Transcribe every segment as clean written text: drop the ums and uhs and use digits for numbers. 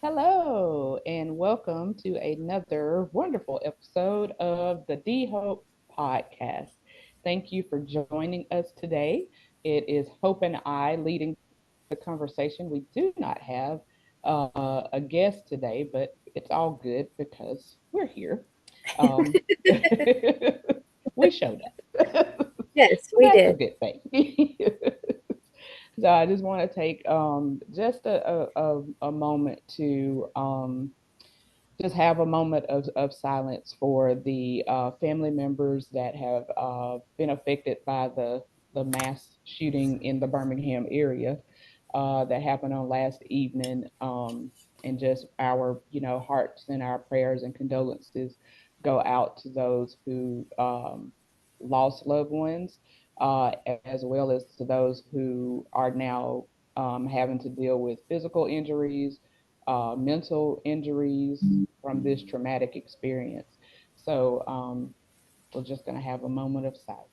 Hello, and welcome to another wonderful episode of the D Hope podcast. Thank you for joining us today. It is Hope and I leading the conversation. We do not have a guest today, but it's all good because we're here. Um, we showed up. Yes, So we that's a did. good thing. So I just want to take just a moment to just have a moment of silence for the family members that have been affected by the mass shooting in the Birmingham area that happened on last evening. And just our, hearts and our prayers and condolences go out to those who lost loved ones, as well as to those who are now having to deal with physical injuries, mental injuries from this traumatic experience. So we're just going to have a moment of silence.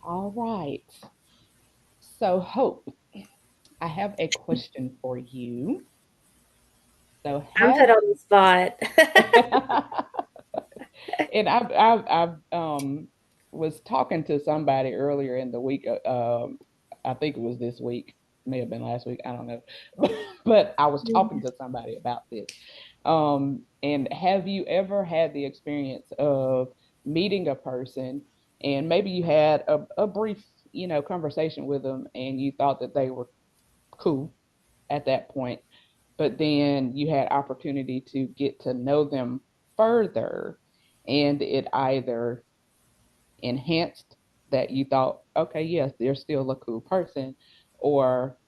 All right. So, Hope, I have a question for you. So, I'm put have on the spot. and I've was talking to somebody earlier in the week. I think it was this week, may have been last week. I don't know, but I was talking to somebody about this. And have you ever had the experience of meeting a person and maybe you had a brief, conversation with them and you thought that they were cool at that point, but then you had opportunity to get to know them further and it either enhanced that you thought, okay, yes, they're still a cool person, or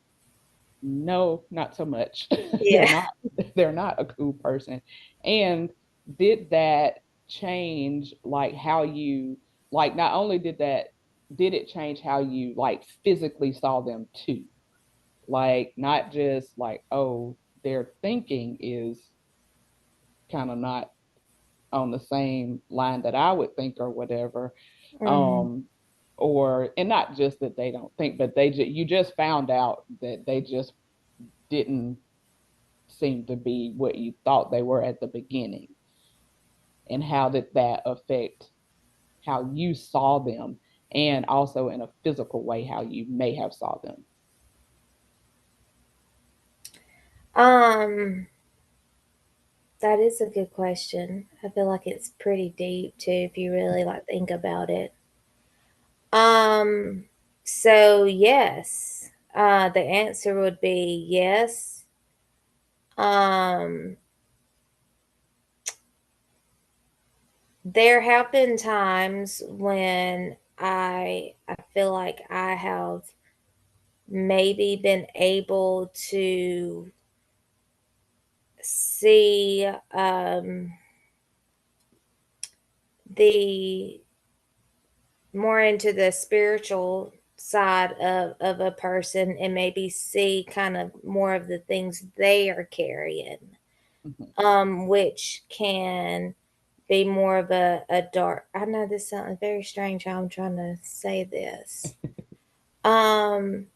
no, not so much. they're Yeah. not they're not a cool person. And did that change like how you, like, not only did it change how you like physically saw them too? Like, not just like, oh, their thinking is kind of not on the same line that I would think or whatever. Mhm. Um, or and not just that they don't think, but you just found out that they just didn't seem to be what you thought they were at the beginning. And how did that affect how you saw them, and also in a physical way how you may have saw them? Um, that is a good question. I feel like it's pretty deep too if you really like think about it. Um, so yes. The answer would be yes. Um, there have been times when I feel like I have maybe been able to see the more into the spiritual side of a person and maybe see kind of more of the things they are carrying, Mhm. which can be more of a dark. I know this sounds very strange how I'm trying to say this. um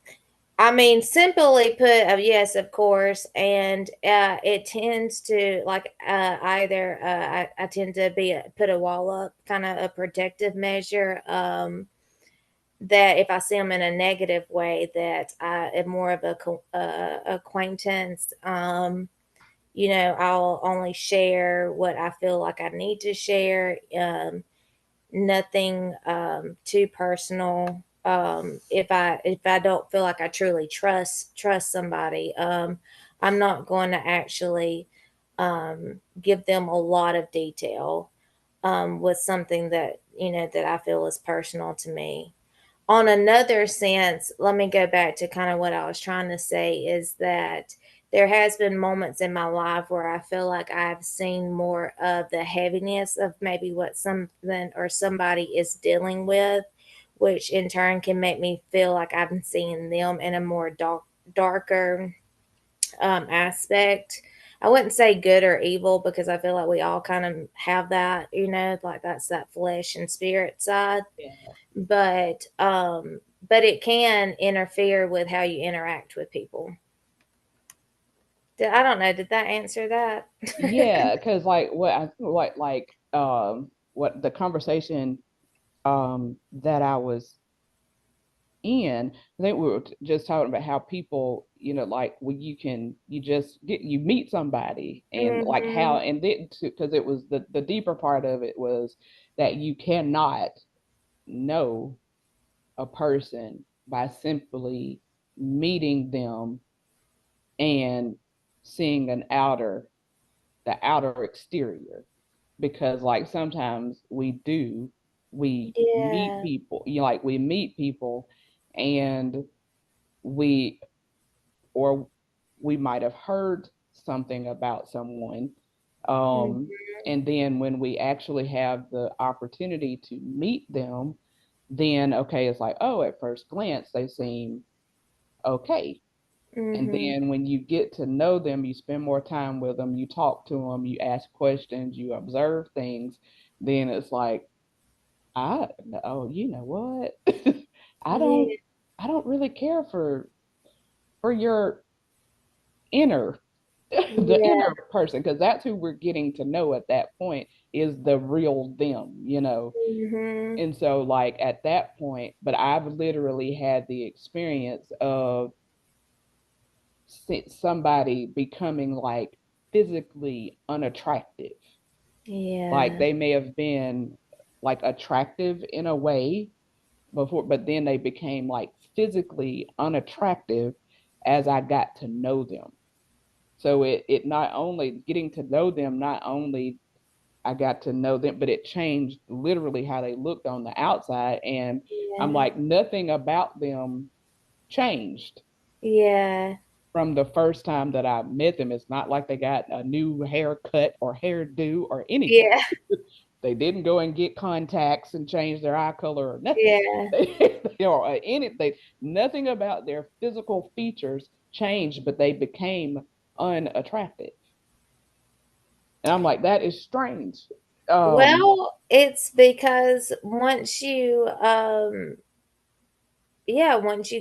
I mean, simply put, yes, of course, and it tends to like either I tend to put a wall up, kind of a protective measure. That if I see them in a negative way, that I am more of a acquaintance. I'll only share what I feel like I need to share. Nothing too personal. If I don't feel like I truly trust somebody, I'm not going to actually give them a lot of detail with something that that I feel is personal to me. On another sense, let me go back to kind of what I was trying to say is that there has been moments in my life where I feel like I've seen more of the heaviness of maybe what something or somebody is dealing with, which in turn can make me feel like I'm seeing them in a more darker aspect. I wouldn't say good or evil because I feel like we all kind of have that, like that's that flesh and spirit side. Yeah. But it can interfere with how you interact with people. I don't know. Did that answer that? Yeah, because like what the conversation that I was in, I think we were just talking about how people, like when you meet somebody and like how, Mhm. and then because it was the deeper part of it was that you cannot know a person by simply meeting them and seeing the outer exterior, because like sometimes we meet Yeah. people, like we meet people and we or we might have heard something about someone, Mhm. um and then when we actually have the opportunity to meet them, then okay, it's like, oh, at first glance they seem okay. And Mhm. then when you get to know them, you spend more time with them, you talk to them, you ask questions, you observe things, then it's like, oh, you know what? I don't Yeah. I don't really care for your inner the Yeah. inner person, because that's who we're getting to know at that point, is the real them. Mhm. And so like at that point, but I've literally had the experience of somebody becoming like physically unattractive. Like Yeah. they may have been like attractive in a way before, but then they became like physically unattractive as I got to know them. So it not only getting to know them, not only I got to know them, but it changed literally how they looked on the outside. And I'm Yeah. like, nothing about them changed Yeah. from the first time that I met them. It's not like they got a new haircut or hairdo or anything. Yeah. They didn't go and get contacts and change their eye color or nothing. Yeah. Or anything, nothing about their physical features changed, but they became unattractive. And I'm like, that is strange. Um, Well, it's because once you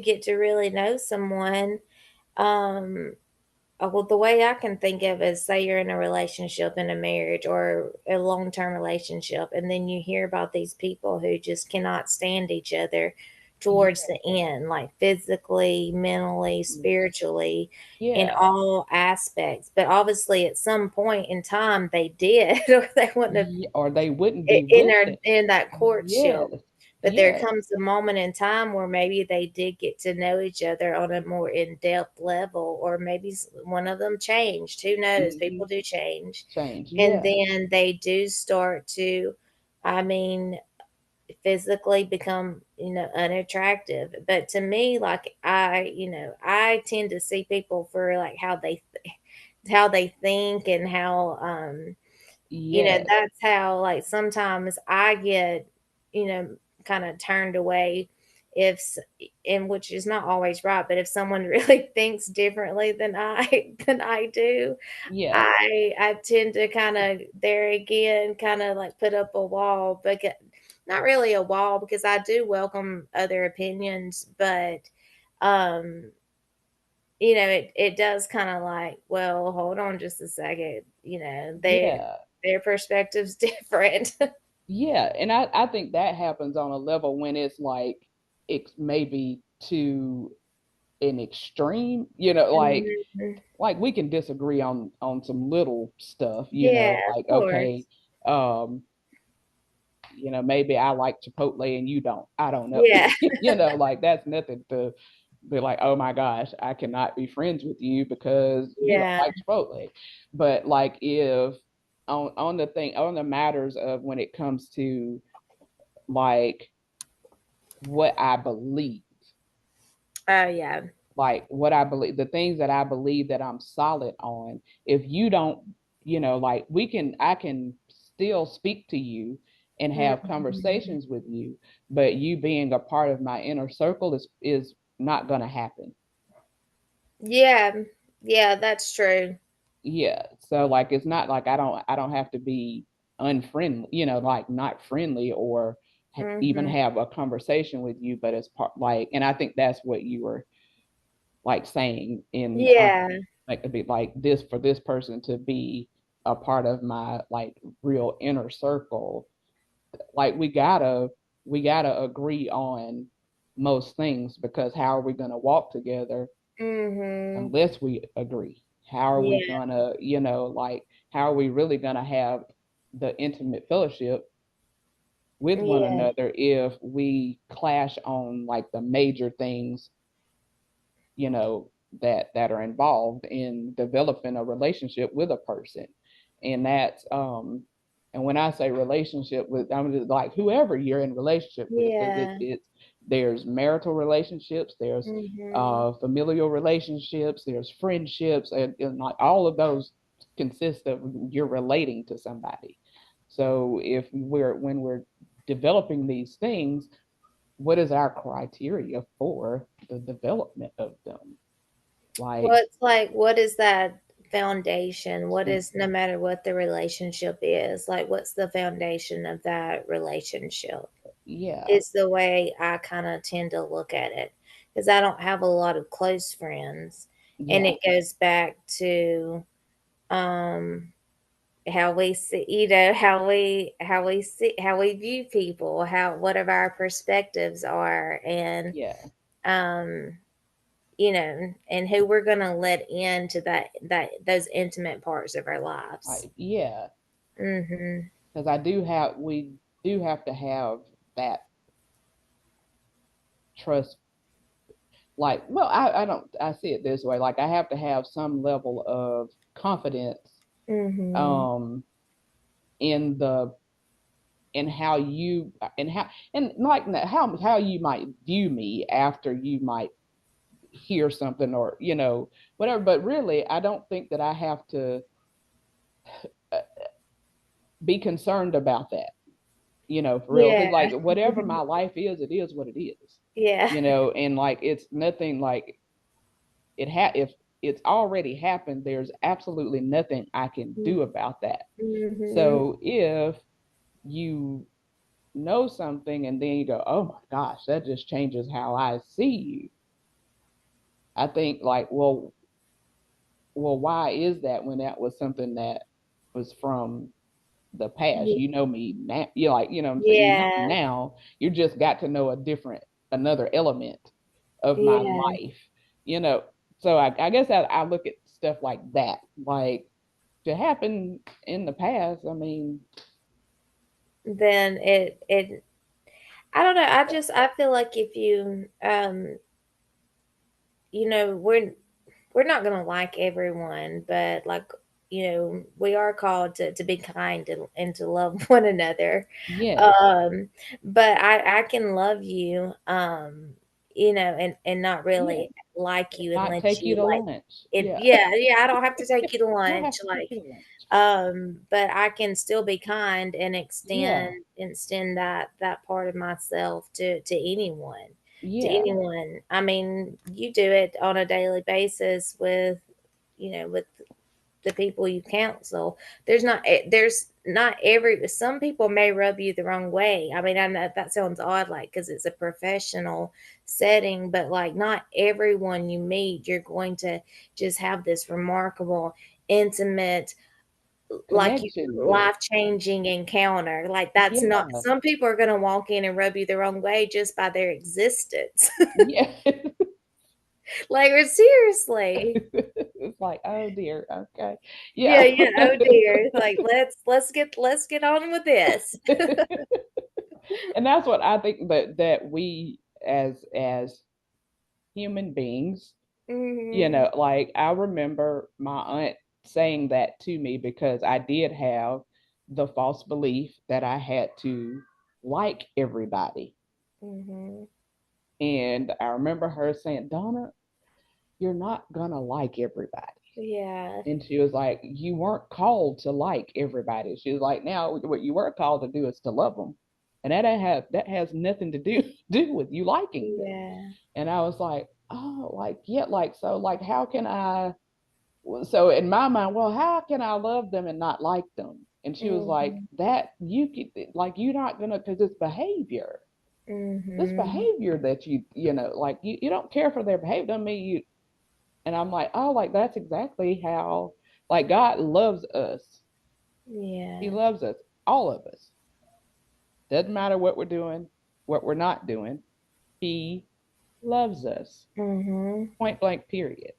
get to really know someone, um, well, the way I can think of is say you're in a relationship, in a marriage or a long term relationship, and then you hear about these people who just cannot stand each other towards yeah, the end, like physically, mentally, spiritually, in yeah, all aspects. But obviously, at some point in time, they did, or they wouldn't have yeah, or they wouldn't be in with our it. in that courtship. Yes, But there yes, comes a moment in time where maybe they did get to know each other on a more in-depth level, or maybe one of them changed. Who knows? hmm, People do change. change, And yeah, then they do start to, I mean, physically become, unattractive. But to me, like I tend to see people for like how they think and how yes, that's how like sometimes I get, you know, kind of turned away if and which is not always right, but if someone really thinks differently than I than I do, yeah, I tend to kind of there again kind of like put up a wall, but not really a wall because I do welcome other opinions, but um it does kind of like, well, hold on just a second, yeah, their perspective's different. yeah. And I think that happens on a level when it's like it's maybe to an extreme, Mhm. like we can disagree on some little stuff, Yeah, of like okay, course. um, maybe I like Chipotle and you don't. I don't know. Yeah. Like that's nothing to be like, oh my gosh, I cannot be friends with you because you don't Yeah. like Chipotle. But like if on the matters of when it comes to like what I believe, Oh, yeah. like what I believe, the things that I believe that I'm solid on, if you don't, like I can still speak to you and have Mhm. conversations with you, but you being a part of my inner circle is not going to happen. Yeah. Yeah, that's true. yeah. So like it's not like I don't have to be unfriendly, like not friendly or even Mhm. have a conversation with you, but it's part like, and I think that's what you were like saying in Yeah. like to be like this for this person to be a part of my like real inner circle. Like we gotta agree on most things, because how are we gonna walk together Mhm. unless we agree? How are we Yeah. gonna, like, how are we really gonna have the intimate fellowship with one Yeah. another if we clash on like the major things, that are involved in developing a relationship with a person? And that's and when I say relationship with, I'm just like whoever you're in relationship with, because Yeah. there's marital relationships, there's Mhm. familial relationships, there's friendships, and like all of those consist of you're relating to somebody. So if when we're developing these things, what is our criteria for the development of them? Well, Like, it's like, what is that foundation? What is, no mhm, matter what the relationship is, like, what's the foundation of that relationship? yeah, Is the way I kind of tend to look at it, because I don't have a lot of close friends, and yeah, it goes back to um how we see, how we view people, how whatever our perspectives are, and yeah, um and who we're going to let into that those intimate parts of our lives. yeah. Mhm. Because we do have to have that trust. Like, well, I don't, I see it this way. Like, I have to have some level of confidence, Mhm. um, in the, in how you, and how, and like how you might view me after you might hear something, or whatever. But really, I don't think that I have to uh, be concerned about that, for real, Yeah. because like whatever my life is, it is what it is, Yeah. and like it's nothing like if it's already happened, there's absolutely nothing I can do about that. Mhm. So if you know something and then you go, oh my gosh, that just changes how I see you, I think like, well, why is that, when that was something that was from the past? You know me now. You're like, what I'm saying? You know me Yeah. now. You just got to know another element of my Yeah. life, you know. So I guess I look at stuff like that. Like, to happen in the past, I mean, Then it I don't know. I feel like if you we're not gonna like everyone, but like, we are called to be kind and to love one another. yes, Um, but I can love you, and not yeah, really like you and not let take you you to like lunch. it. Yeah, Yeah, yeah. I don't have to take you to I don't have lunch, to take like, you to lunch. but I can still be kind and Yeah, extend that part of myself to yeah, anyone. I mean, you do it on a daily basis with the people you counsel. There's not every some people may rub you the wrong way. I mean, I know that sounds odd, like, because it's a professional setting, but like, not everyone you meet you're going to just have this remarkable, intimate, like, you connection with. life changing encounter. Like, that's not, Yeah, some people are going to walk in and rub you the wrong way just by their existence. yeah. Like, seriously. It's like, oh dear, okay, Yeah, yeah. yeah. Oh dear. Like, let's get on with this. And that's what I think, that we as human beings, Mhm. like I remember my aunt saying that to me, because I did have the false belief that I had to like everybody. Mhm. And I remember her saying, Donna, you're not gonna like everybody. Yeah. And she was like, you weren't called to like everybody. She was like, now what you were called to do is to love them. And that has nothing to do with you liking them. Yeah. And I was like, oh, like, yeah, like, so like how can I So in my mind, well, how can I love them and not like them? And she was like, Mhm. that you could, like, you're not gonna, because it's behavior. This Mhm. behavior that like you don't care for their behavior, doesn't mean you. And I'm like, oh, like that's exactly how, like, God loves us. He Yeah. loves us, all of us. Doesn't matter what we're doing, what we're not doing. He loves us. Mhm. Point blank, period.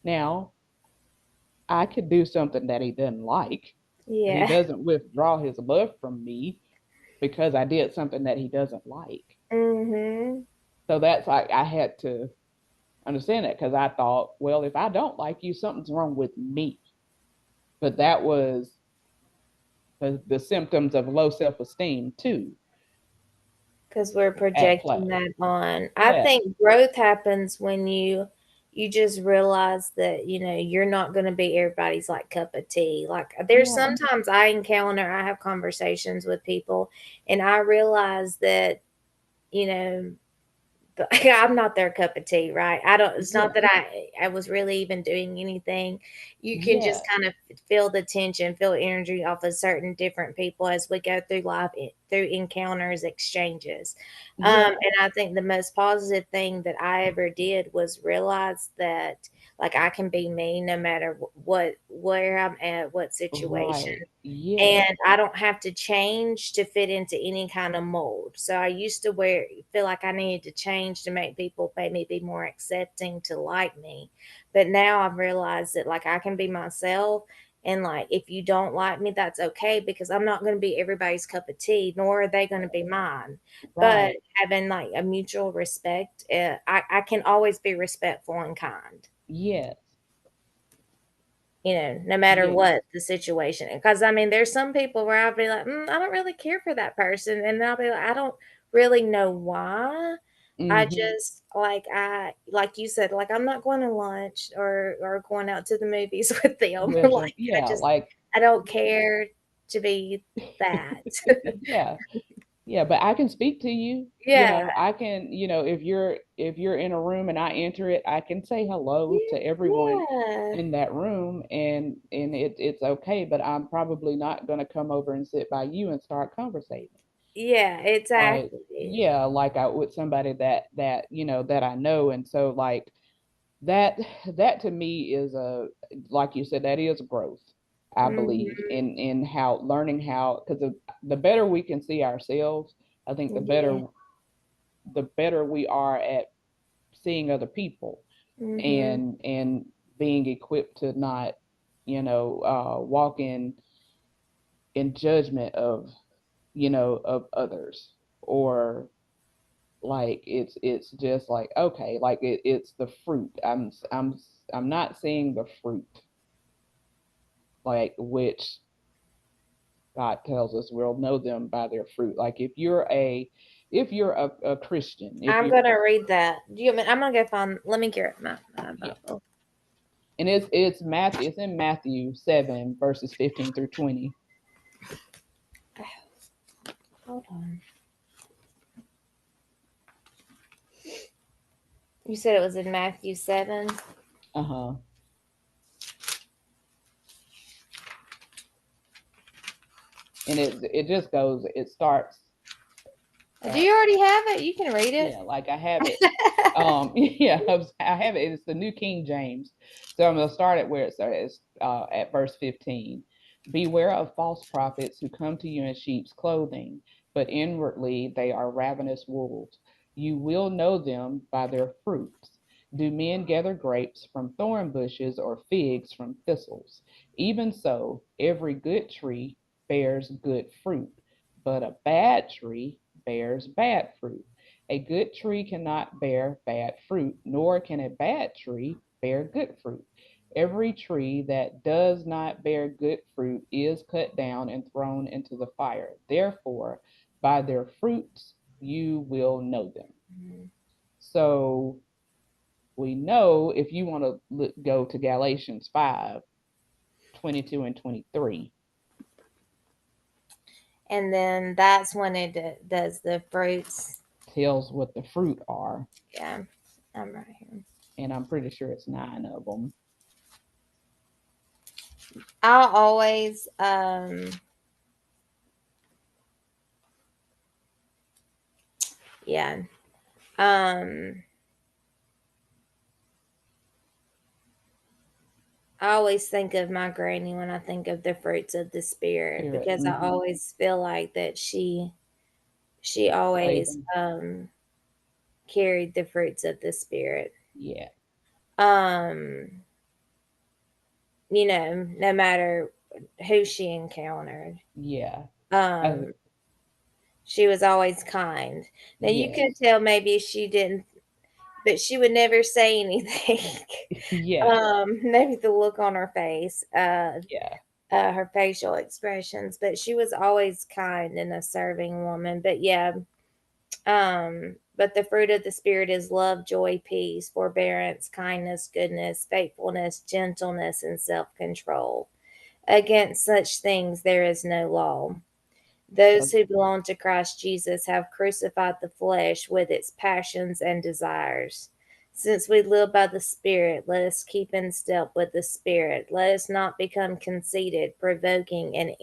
Now, I could do something that he doesn't like, but he Yeah. doesn't withdraw his love from me because I did something that he doesn't like. Mhm. So that's like I had to understand that because I thought, well, if I don't like you, something's wrong with me. But that was the symptoms of low self esteem too Because we're at projecting play. that on. I Yeah, think growth happens when you just realize that you're not going to be everybody's like cup of tea. Like there's yeah, sometimes I have conversations with people, and I realize that you know but I'm not their cup of tea, right? I don't. It's not yeah, that I was really even doing anything. You can yeah, just kind of feel the tension, feel energy off of certain different people as we go through life, through encounters, exchanges. yeah. And I think the most positive thing that I ever did was realize that like I can be me no matter what where I'm at, what situation, Right. Yes. and I don't have to change to fit into any kind of mold. So I used to feel like I needed to change to make people maybe be more accepting to like me. But now I've realized that like I can be myself, and like if you don't like me, that's okay because I'm not going to be everybody's cup of tea, nor are they going to be mine. But Right. having like a mutual respect, I can always be respectful and kind, Yes. no matter Yes. what the situation. Because I mean, there's some people where I'll be like, I don't really care for that person, and then I'll be like, I don't really know why. I Mm-hmm. just like you said, like I'm not going to lunch or going out to the movies with them. With them. Like Yeah. Like, I don't care to be that. yeah. Yeah, but I can speak to you. Yeah, I can, if you're in a room and I enter it, I can say hello to everyone yeah, in that room and it's okay, but I'm probably not going to come over and sit by you and start conversating. yeah, Like, exactly. yeah, like I with somebody that I know. And so like that that to me is a, like you said, that is growth, I believe, Hmm. in how learning how, because the better we can see ourselves, I think Yeah. the better we are at seeing other people, Hmm. and being equipped to not walk in judgment of others, or like it's just like, okay, like it's the fruit. I'm not seeing the fruit, like, which God tells us we'll know them by their fruit. Like if you're a Christian, if I'm you're, gonna read that. Do you? I'm gonna go find. Let me get my yeah, Bible. and it's in Matthew 7 verses 15 through 20. Hold on. You said it was in Matthew 7. Uh-huh. And it just goes, it starts Do at, you already have it? You can read it. yeah, like I have it. Yeah, I have it. It's the New King James. So I'm gonna start at where it says, at verse 15. Beware of false prophets who come to you in sheep's clothing, but inwardly they are ravenous wolves. You will know them by their fruits. Do men gather grapes from thorn bushes or figs from thistles? Even so, every good tree bears good fruit, but a bad tree bears bad fruit. A good tree cannot bear bad fruit, nor can a bad tree bear good fruit. Every tree that does not bear good fruit is cut down and thrown into the fire. Therefore, by their fruits you will know them. Mhm. So we know, if you want to go to Galatians 5:22 and 23, And then that's when it does the fruits. tells what the fruit are, Yeah, I'm right here. and I'm pretty sure it's 9 of them. I'll always yeah. Um I always think of my granny when I think of the fruits of the spirit, Spirit. because I Mm-hmm. always feel like that she Displayed always them. carried the fruits of the spirit. Yeah. Um no matter who she encountered. Yeah. Uh, Um she was always kind. Now you could yes. tell maybe she didn't, but she would never say anything. Yeah. Maybe the look on her face, Yeah. her facial expressions, but she was always kind and a serving woman. But yeah, but the fruit of the spirit is love, joy, peace, forbearance, kindness, goodness, faithfulness, gentleness, and self-control. Against such things there is no law. Those So who belong to Christ Jesus have crucified the flesh with its passions and desires. Since we live by the Spirit, let us keep in step with the Spirit. Let us not become conceited, provoking, and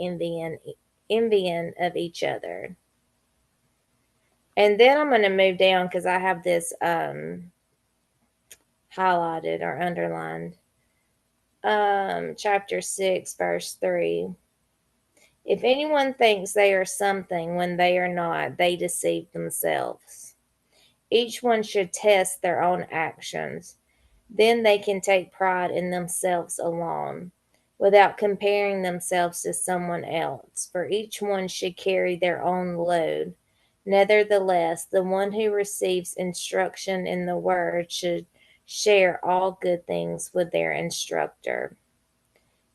envying of each other. And then I'm going to move down because I have this highlighted or underlined. Chapter 6, verse 3. If anyone thinks they are something when they are not, they deceive themselves. Each one should test their own actions. Then they can take pride in themselves alone, without comparing themselves to someone else, for each one should carry their own load. Nevertheless, the one who receives instruction in the word should share all good things with their instructor.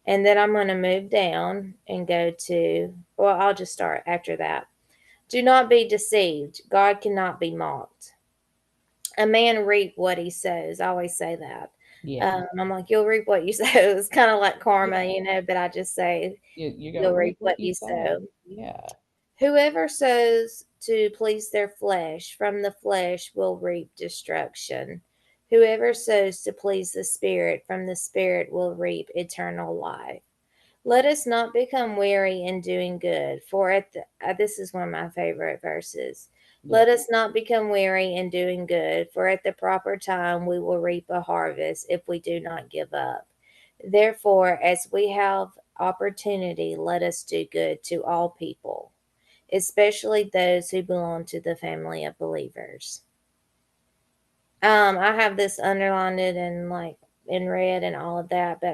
And then I'm going to move down and go to, well, I'll just start after that. Do not be deceived. God cannot be mocked. A man reap what he sows. I always say that. yeah. I'm like, you'll reap what you sow. It's kind of like karma, Yeah. but I just say, You're gonna you'll reap reap what what you you sow. sow. Yeah. Whoever sows to please their flesh, from the flesh will reap destruction. Whoever sows to please the Spirit, from the Spirit will reap eternal life. Let us not become weary in doing good, for this is one of my favorite verses. Yeah. Let us not become weary in doing good, for at the proper time we will reap a harvest if we do not give up. Therefore, as we have opportunity, let us do good to all people, especially those who belong to the family of believers. I have this underlined and like in red and all of that, but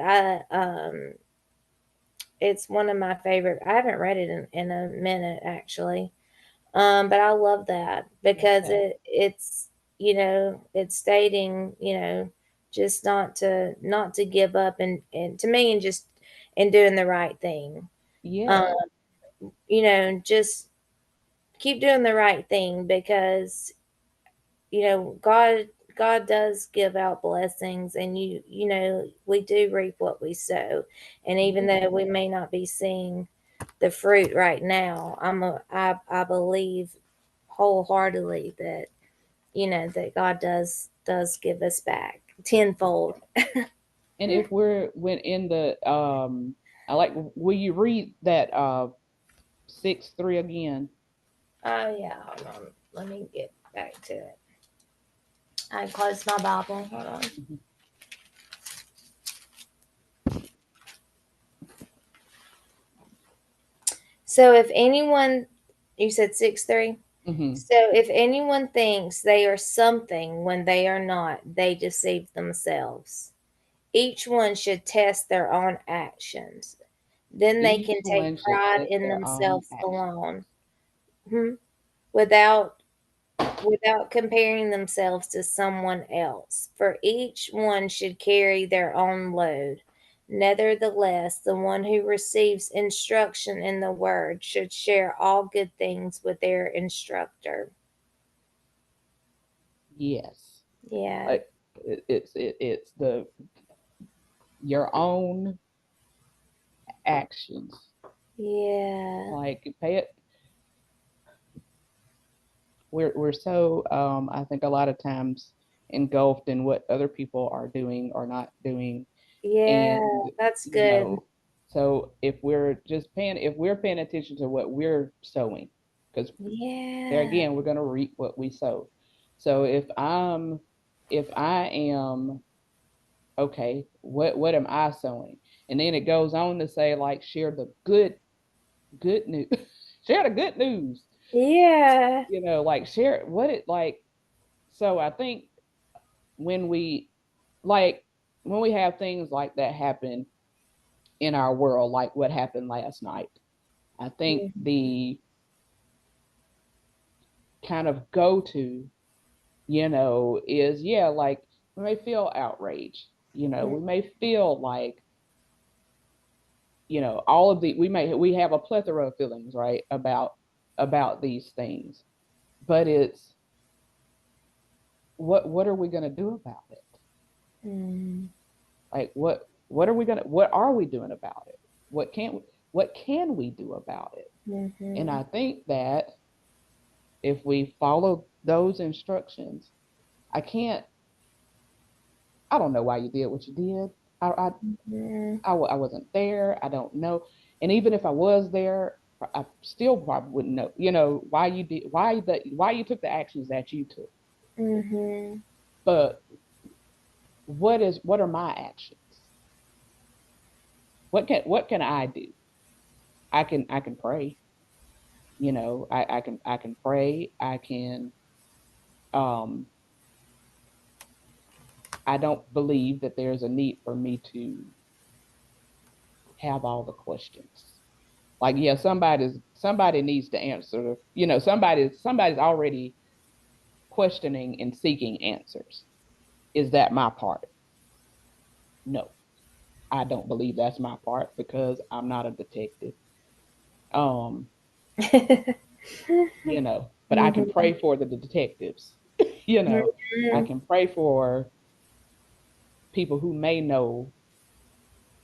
it's one of my favorite. I haven't read it in a minute actually. But I love that because Okay. it's stating, just not to give up and to me and just and doing the right thing. Um, Yeah. just keep doing the right thing because God does give out blessings, and we do reap what we sow. And even Yeah. though we may not be seeing the fruit right now, I believe wholeheartedly that that God does give us back tenfold. And if we're when in the I like, will you read that 6:3 again? Oh yeah, hold on. Let me get back to it. I closed my Bible. Hold on. Mhm. So if anyone, you said 6:3. Mhm. So if anyone thinks they are something when they are not, they deceive themselves. Each one should test their own actions. Then they Each can take one should pride test in their own themselves actions. alone, hmm, without comparing themselves to someone else. For each one should carry their own load. Nevertheless, the one who receives instruction in the word should share all good things with their instructor. Yes. Yeah. Like it's the your own actions. Yeah. Like pay it. We're so I think a lot of times engulfed in what other people are doing or not doing, Yeah, and that's you good. know So if we're paying attention to what we're sowing, because there Yeah. again, we're going to reap what we sow. So if I am okay, what am I sowing? And then it goes on to say like share the good news, share the good news. Yeah. Like share what it like. So I think when we like when we have things like that happen in our world, like what happened last night, I think the kind of go to, is yeah, like we may feel outraged, we may feel like, all of the we have a plethora of feelings, right, about these things. But it's what are we going to do about it? Mm-hmm. Like what are we doing about it? What can we do about it? And Mm-hmm. I think that if we follow those instructions, I can't I don't know why you did what you did. I wasn't there. I don't know. And even if I was there, I still probably wouldn't know, why you did, why you took the actions that you took. Mm-hmm. But what are my actions? What can I do? I can pray. I can pray. Um, I don't believe that there's a need for me to have all the questions. Like, yeah, somebody needs to answer. Somebody's already questioning and seeking answers. Is that my part? No, I don't believe that's my part because I'm not a detective. Um, but I can Mm-hmm. pray for the detectives. you know, I Mm-hmm. can pray for people who may know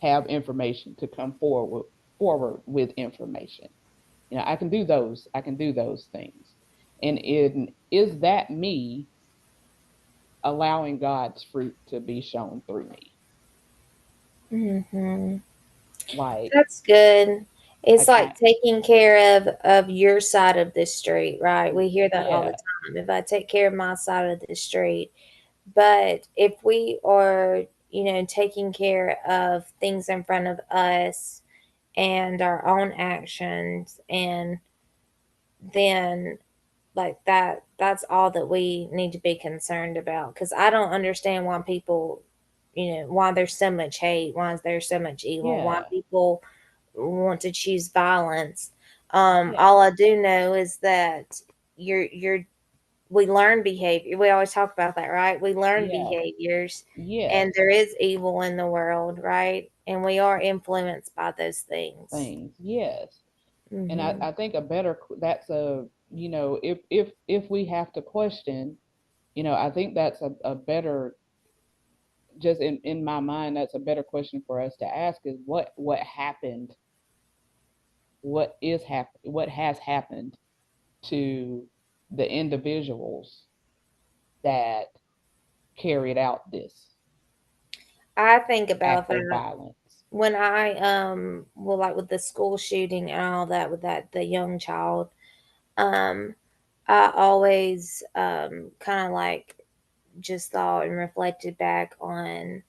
have information to come forward with information. I can do those things. And is that me allowing God's fruit to be shown through me? Mm-hmm. Like That's good. It's like like taking care of your side of the street, right? We hear that all the yeah, time. If I take care of my side of the street, but if we are, taking care of things in front of us and our own actions, and then like that's all that we need to be concerned about, because I don't understand why people, why there's so much hate, why is there so much evil, why yeah, people want to choose violence. yeah, All I do know is that you're we learn behavior. We always talk about that, right? We learn yeah, behaviors, and yes, there is evil in the world, right? And we are influenced by those things. things, yes. And I, Hmm. I think a better that's a if we have to question, I think that's a better, just in my mind, that's a better question for us to ask is what happened, what has happened to the individuals that carried out this I think about act of that violence. when I well, like with the school shooting and all that, with that the young child. um I always kind of like just thought and reflected back on,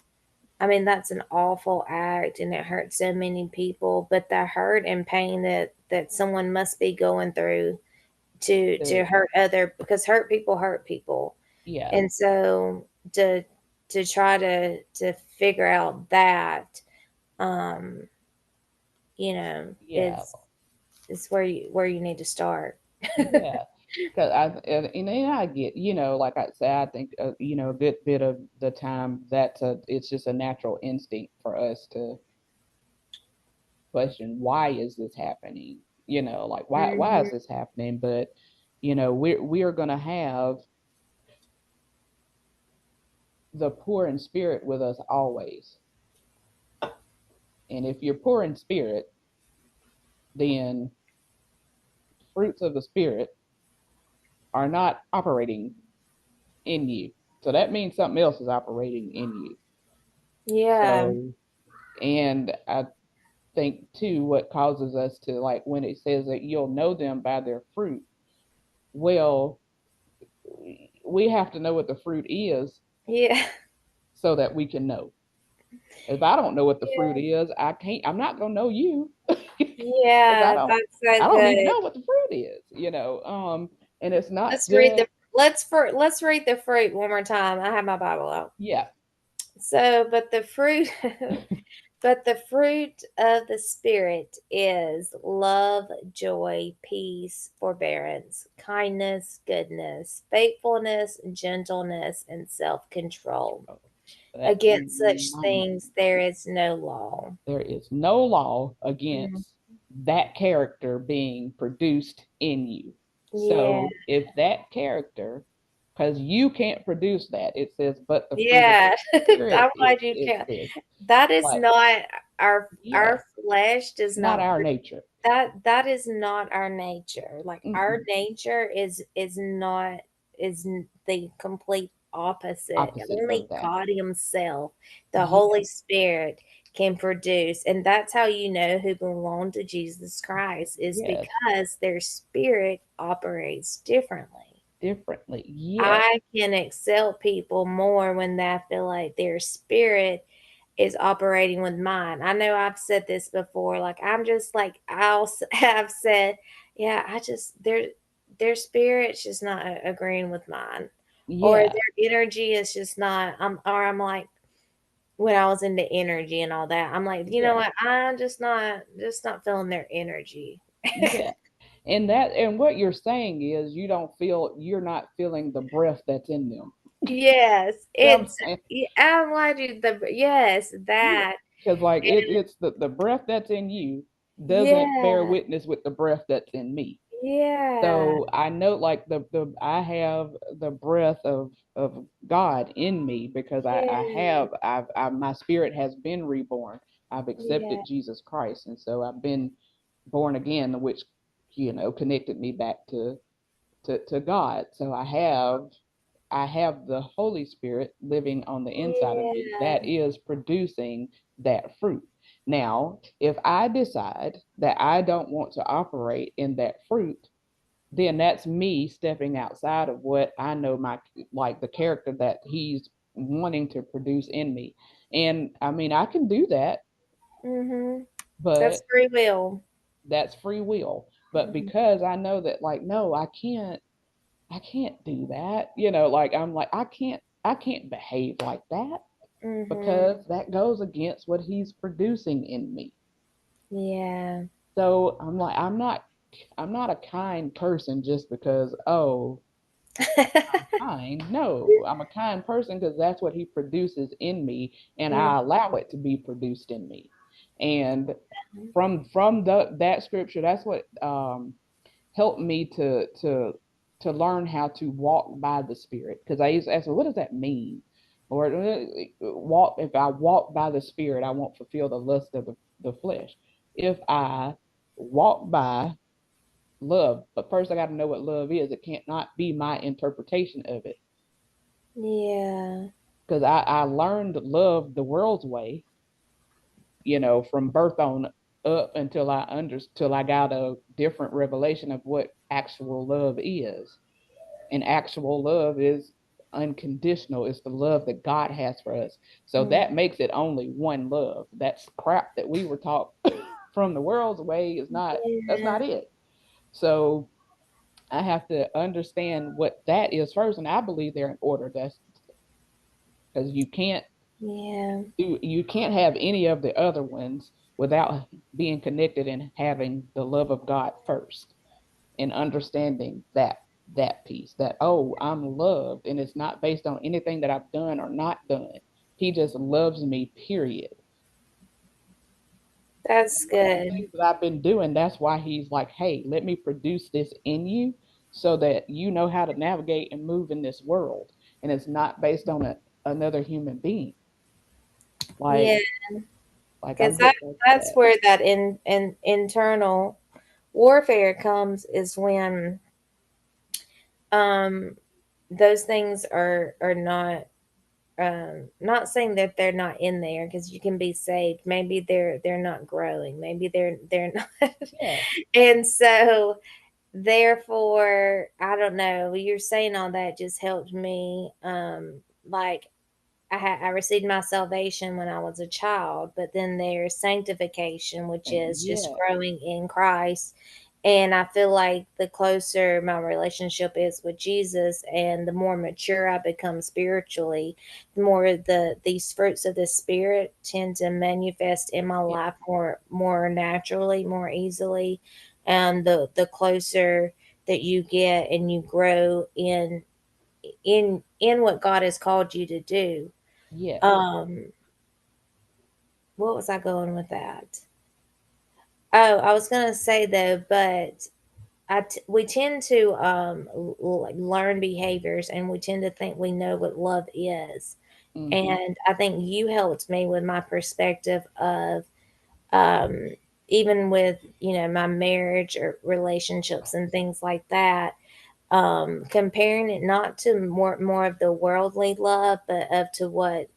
I mean, that's an awful act and it hurts so many people, but the hurt and pain that someone must be going through to The hurt other, because hurt people. Yeah, And so to try to figure out that, um you know yeah, is where you need to start. yeah. Because I get, like I said, I think, a good bit of the time it's just a natural instinct for us to question why is this happening? Like why is Hmm. this happening? But we are gonna have the poor in spirit with us always. And if you're poor in spirit, then fruits of the spirit are not operating in you. So that means something else is operating in you. Yeah. So, and think too what causes us to, like, when it says that you'll know them by their fruit, well, we have to know what the fruit is Yeah. so that we can know. If I don't know what the fruit Yeah. is, I'm not gonna know you because Yeah, that's I so don't even good. know what the fruit is, and it's not Let's read just, the let's read the fruit one more time. I have my Bible out. yeah, So, but the fruit but the fruit of the spirit is love, joy, peace, forbearance, kindness, goodness, faithfulness, gentleness, and self-control. that Against such reminds me, things there is no law. there is no law Mm. against that character being produced in you. Yeah. So if that character, because you can't produce that, it says, but the fruit of the Yeah. I'm spirit glad you is can. this. That is Like, not yeah, our flesh does not not our nature. that is not our nature. Like our Mm-mm. nature is not the complete opposite. Opposite Only of that. God Himself, the Yeah, Holy Spirit, can produce, and that's how you know who belong to Jesus Christ is yes, because their spirit operates differently. differently. Yes, I can excel people more when I feel like their spirit is operating with mine. I know I've said this before. Like I'm just like have said, yeah, I just their spirit's just not agreeing with mine, or yeah, their energy is just not. I'm like when I was into energy and all that. I'm like, you know yeah, what? I'm just not feeling their energy. yeah. And what you're saying is you're not feeling the breath that's in them. Yes, You know what I'm it's saying? yeah, I'm glad you the yes Yeah. that Because like and it's the breath that's in you doesn't bear yeah, witness with the breath that's in me. yeah, So I know, like, the I have the breath of God in me because yeah, my spirit has been reborn. I've yeah, accepted Jesus Christ, and so I've been born again, which connected me back to God. So I have the Holy Spirit living on the inside of me that yeah. is producing that fruit. Now, if I decide that I don't want to operate in that fruit, then that's me stepping outside of what I know, my, like, the character that he's wanting to produce in me. And I mean, I can do that, Mhm. That's but free will. that's free will. But Mhm. because I know that, like, no, I can't do that. Like, I'm like, I can't behave like that Mhm. because that goes against what he's producing in me. Yeah. So I'm like, I'm not a kind person just because, oh, kind. No, I'm a kind person because that's what he produces in me, and Mhm. I allow it to be produced in me. And from that scripture, that's what helped me to learn how to walk by the Spirit. Because I used to ask, what does that mean? Or walk. If I walk by the Spirit, I won't fulfill the lust of the flesh. If I walk by love, but first I got to know what love is. It can't not be my interpretation of it, Yeah. because I learned love the world's way, from birth on up until I got a different revelation of what actual love is. And actual love is unconditional. It's the love that God has for us. So Mm. that makes it only one love. That's crap that we were taught from the world's way is not that's Yeah. not it. So I have to understand what that is first, and I believe they're in order. That's because Yeah. you can't have any of the other ones without being connected and having the love of God first, and understanding that piece, that, oh, I'm loved, and it's not based on anything that I've done or not done. He just loves me, period. That's Some of the good. things that I've been doing, that's why he's like, hey, let me produce this in you so that you know how to navigate and move in this world, and it's not based on another human being. Yeah, Like because I'm getting into that's that. where that in internal warfare comes is when um those things are not not saying that they're not in there, because you can be saved. Maybe they're not growing. Maybe they're not. Yeah. And so therefore, I don't know, you're saying all that just helped me. Like, I received my salvation when I was a child, but then there's sanctification, which is just Yeah. growing in Christ. And I feel like the closer my relationship is with Jesus and the more mature I become spiritually, the more these fruits of the spirit tend to manifest in my Yeah. life more naturally, more easily. And the closer that you get and you grow in what God has called you to do. Yes. um, what was I going with that? Oh, I was gonna say though, but we tend to like learn behaviors, and we tend to think we know what love is. Mm-hmm. And I think you helped me with my perspective of um, even with my marriage or relationships and things like that, comparing it not to more of the worldly love, but of to what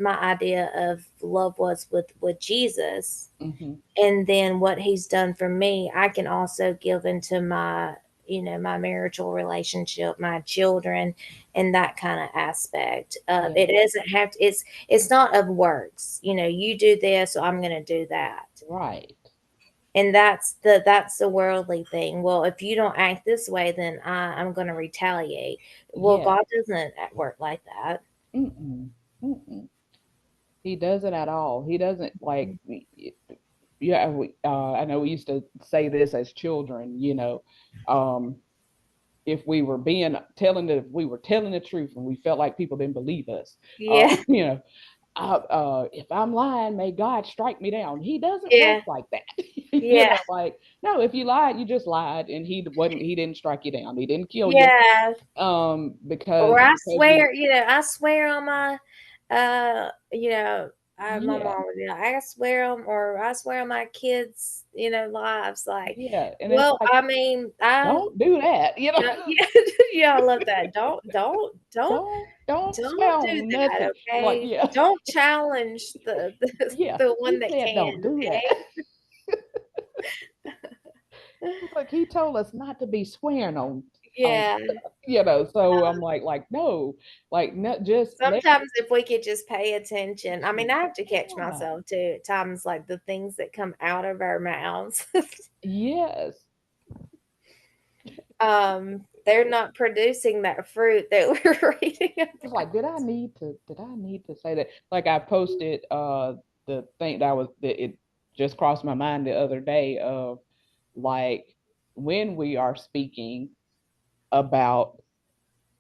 my idea of love was with Jesus, Mm-hmm. and then what he's done for me, I can also give into my marital relationship, my children, and that kind of aspect of Yeah. it. Doesn't have to, it's not of works. You do this, so I'm going to do that. Right. And that's the worldly thing. Well, if you don't act this way, then I'm going to retaliate. Well, Yeah. God doesn't work like that. Mm-mm. Mm-mm. He doesn't at all. He doesn't like. Yeah. I know we used to say this as children. Um, if we were if we were telling the truth and we felt like people didn't believe us, Yeah. if I'm lying, may God strike me down. He doesn't work Yeah. like that. Yeah. Like, no, if you lied, you just lied, and he didn't strike you down. He didn't kill you. Yeah. Because Or you I swear on my, my yeah, mom would be like, I swear on, or I swear on my kids, lives. Like, yeah, and it's well, like, I mean, don't do that, yeah, yeah, I love that. don't swear Don't do on that, nothing. Like, okay? yeah, Don't challenge the yeah, the one he that said can, don't do that. okay? It's like he told us not to be swearing on Yeah. stuff, so I'm like no, like, no, just let. Sometimes if we could just pay attention. I mean, I have to catch Yeah. myself too at times, like the things that come out of our mouths. Yes. They're not producing that fruit that we're reading It's about. like, did I need to say that? Like, I posted the thing that it just crossed my mind the other day of, like, when we are speaking about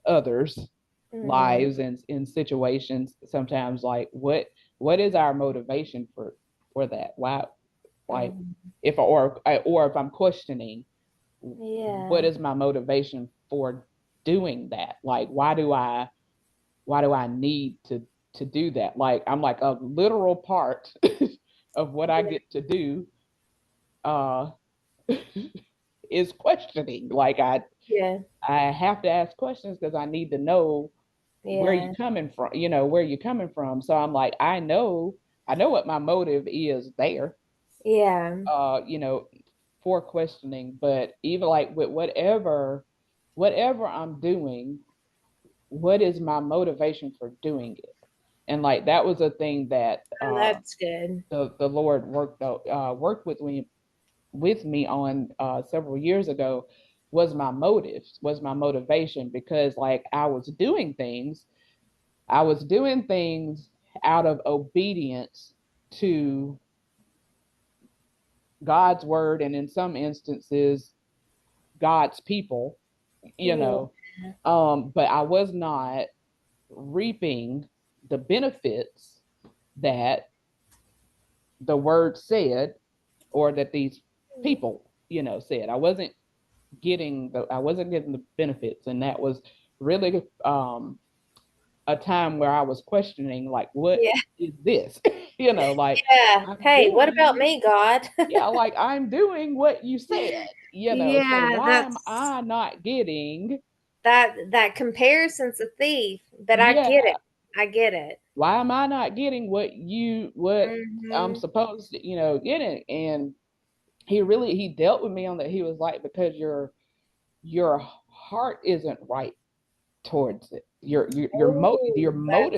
others' Mm, lives and in situations, sometimes, like, what is our motivation for that? Why, like, mm, or if I'm questioning, what yeah, is my motivation for doing that? Like, why do I need to do that? Like, I'm like, a literal part of what I yeah, get to do uh is questioning. Like, yeah, I have to ask questions because I need to know where yeah, you're coming from, where you're coming from. So I'm like, I know what my motive is there, yeah, uh, you know, for questioning. But even like with whatever I'm doing, what is my motivation for doing it? And like, that was a thing that oh, that's good. the Lord worked with me on several years ago, was my motivation, because like, I was doing things out of obedience to God's word, and in some instances God's people, you Yeah, know but I was not reaping the benefits that the word said, or that these people, said. I wasn't getting the benefits, and that was really a time where I was questioning, like, what yeah, is this? Like, yeah. I'm Hey, what about doing, me, God? yeah, like, I'm doing what you said, so Yeah, why am that's I not getting? that comparison's a thief, but I Yeah, get it. I get it. Why am I not getting what I'm Mhm. supposed to, getting? And he dealt with me on that. He was like, because your heart isn't right towards it. Your Oh, motive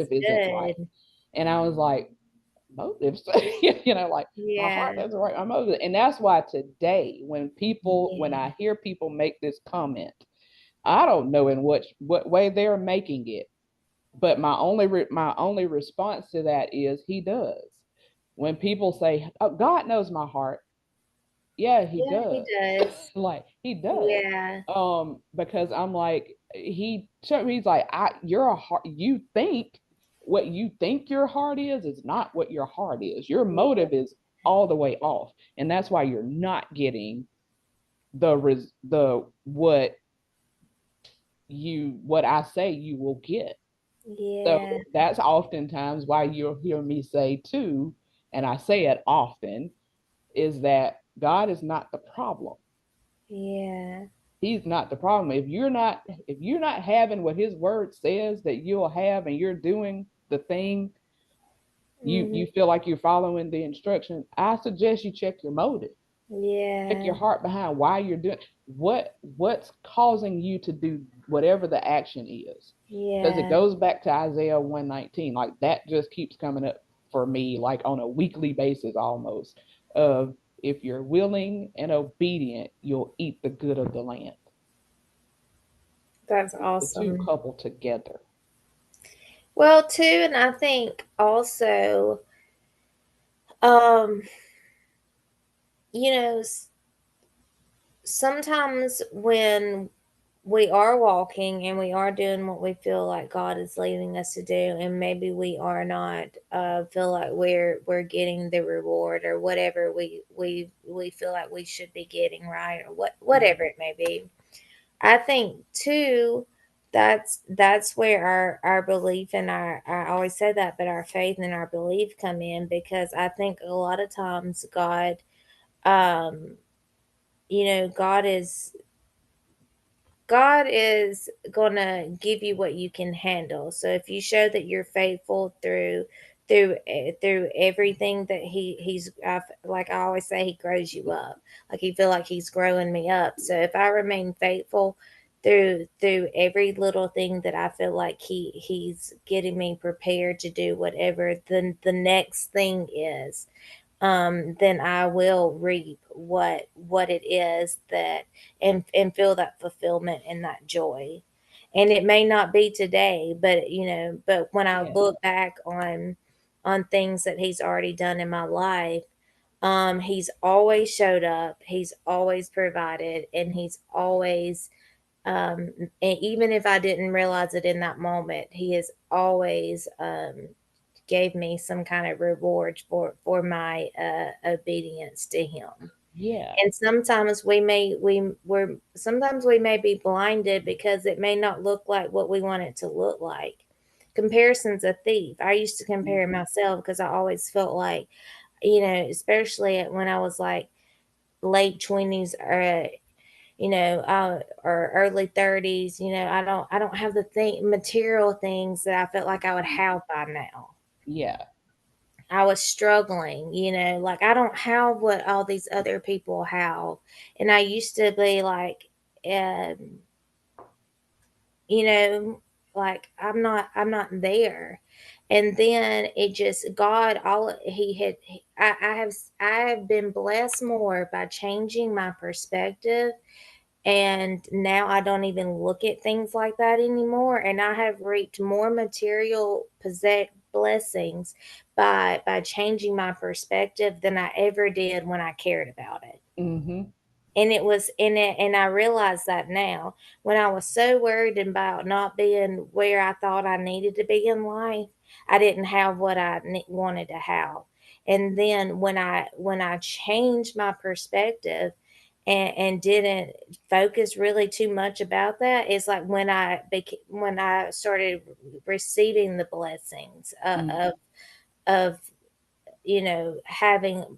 that's isn't right. good. And I was like, motives, like my heart Yeah. doesn't right my motive. And that's why today, when Yeah. I hear people make this comment, I don't know in what way they're making it, but my only response to that is he does. When people say, "Oh, God knows my heart," yeah, he Yeah, he does. does. Like he does. Yeah. Because I'm like, he's like, you're a heart. You think what you think your heart is not what your heart is. Your Yeah. motive is all the way off, and that's why you're not getting the what I say you will get. So Yeah. that's oftentimes why you'll hear me say too, and I say it often, is that God is not the problem. Yeah. He's not the problem. If you're not having what his word says that you'll have, and you're doing the thing, you Mhm. feel like you're following the instruction, I suggest you check your motive. Check your Yeah. heart behind why you're doing what's causing you to do whatever the action is. Because it Yeah. goes back to Isaiah 119. Like that just keeps coming up for me like on a weekly basis almost. Of if you're willing and obedient, you'll eat the good of the land. That's The two awesome. couple together. Well, too, and I think also, um, you know, sometimes when we are walking and we are doing what we feel like God is leading us to do, and maybe we are not feel like we're getting the reward or whatever we feel like we should be getting, right, or whatever it may be. I think too that's where our belief and our I always say that, but our faith and our belief come in, because I think a lot of times um God is gonna give you what you can handle. So if you show that you're faithful through everything that like I always say, he grows you up. Like he feel like he's growing me up. So if I remain faithful through every little thing that I feel like he's getting me prepared to do whatever the next thing is, then I will reap what it is that and feel that fulfillment and that joy. And it may not be today, but but when I Yeah. look back on things that he's already done in my life, he's always showed up, he's always provided, and he's always and even if I didn't realize it in that moment, he has always gave me some kind of reward for my obedience to him. Yeah. And sometimes we may be blinded because it may not look like what we want it to look like. Comparison's a thief. I used to compare Mm-hmm. myself because I always felt like, especially when I was like late 20s or early 30s, I don't have the material things that I felt like I would have by now. Yeah. I was struggling, like I don't have what all these other people have. And I used to be like, um, you know, like I'm not there. And then it just God all he had I have been blessed more by changing my perspective, and now I don't even look at things like that anymore, and I have reaped more material blessings by changing my perspective than I ever did when I cared about it. Mm-hmm. And it was in it, and I realize that now. When I was so worried about not being where I thought I needed to be in life, I didn't have what I wanted to have. And then when I changed my perspective and didn't focus really too much about that, it's like when I started receiving the blessings Mm-hmm. of having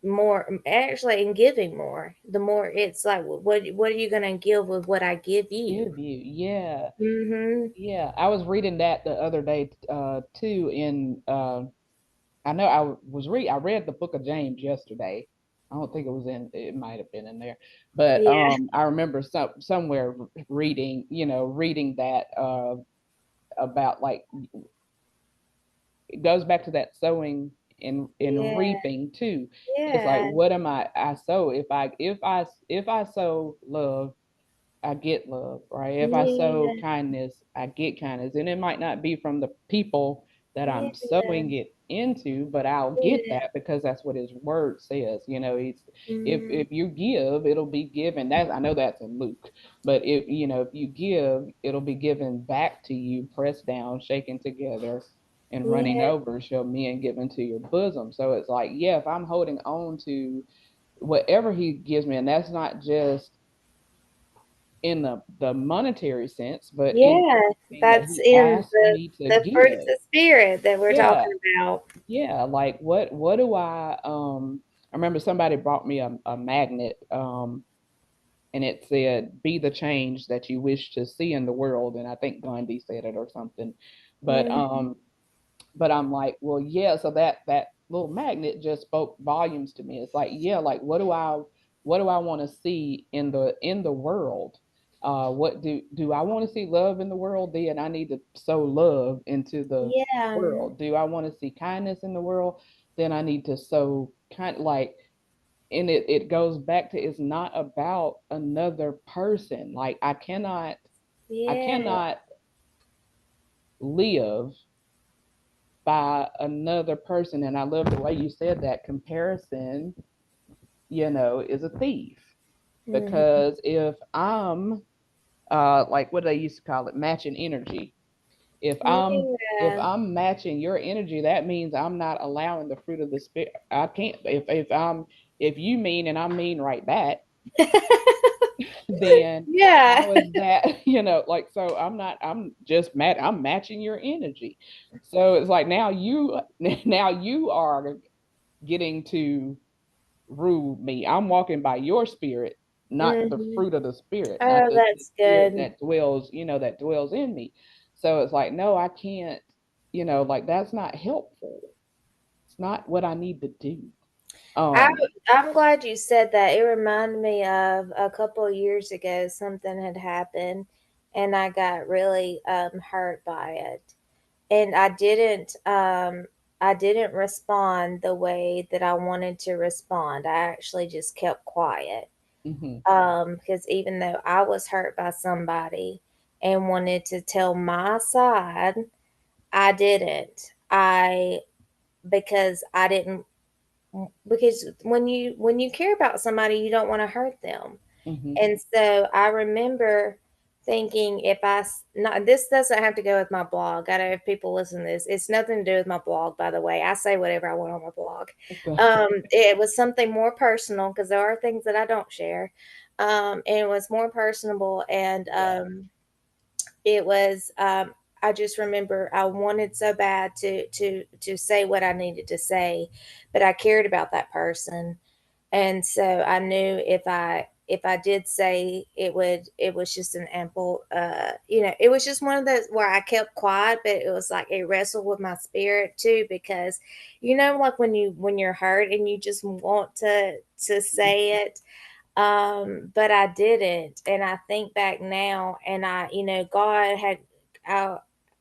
more, actually, and giving more. The more it's like, what are you gonna give with what I give you? Give you, yeah. Mhm. Yeah, I was reading that the other day too. In I know I read the book of James yesterday. I don't think it was in. It might have been in there, but Yeah. I remember somewhere reading, reading that about like it goes back to that sowing and Yeah. reaping too. It's like Yeah. what am I sow if I sow love, I get love, right? If I sow Yeah. kindness, I get kindness. And it might not be from the people that I'm Yeah. sowing it into, but I'll get Yeah. that because that's what his word says. It's Mm. if you give, it'll be given. That's I know that's in Luke, but if you give, it'll be given back to you, pressed down, shaken together, and running Yeah. over shall men give into your bosom. So it's like, yeah, if I'm holding on to whatever he gives me, and that's not just in the monetary sense, but in Yeah. everything that That's he in asks me to the fruits give. of spirit that we're Yeah, talking about. yeah. Like what do I remember somebody brought me a magnet, and it said, be the change that you wish to see in the world. And I think Gandhi said it or something. But Mm. I'm like, well, yeah. So that little magnet just spoke volumes to me. It's like, yeah, like what do I want to see in the world? What do I want to see love in the world? Then I need to sow love into the Yeah. world. Do I want to see kindness in the world? Then I need to sow kind like, and it goes back to, it's not about another person. Like I Yeah. cannot live by another person. And I love the way you said that comparison, is a thief. Mhm. Because if I'm like what they used to call it, matching energy. If I'm if Yeah. I'm matching your energy, that means I'm not allowing the fruit of the spirit. I can't if you mean and I mean right back, then Yeah. how is that, like, so I'm just I'm matching your energy. So it's like now you are getting to rule me. I'm walking by your spirit, not the Mhm. fruit of the spirit, not Oh, the that's spirit good. that dwells in me. So it's like, no, I can't, like that's not helpful. It's not what I need to do. I Um, I'm glad you said that. It reminded me of a couple of years ago, something had happened and I got really hurt by it. And I didn't respond the way that I wanted to respond. I actually just kept quiet. mhm, Because even though I was hurt by somebody and wanted to tell my side, I didn't. I because I didn't because when you care about somebody, you don't want to hurt them. mhm, And so I remember thinking, if not, this doesn't have to go with my blog. I don't know if people listen to this. It's nothing to do with my blog, by the way. I say whatever I want on my blog. okay, It was something more personal because there are things that I don't share. And it was more personable, and yeah, it was. I just remember I wanted so bad to say what I needed to say, but I cared about that person, and so I knew if I did say it, it was just an ample, it was just one of those where I kept quiet, but it was like it wrestled with my spirit too, because like when you're hurt and you just want to say it, but I didn't. And I think back now, and God had, I,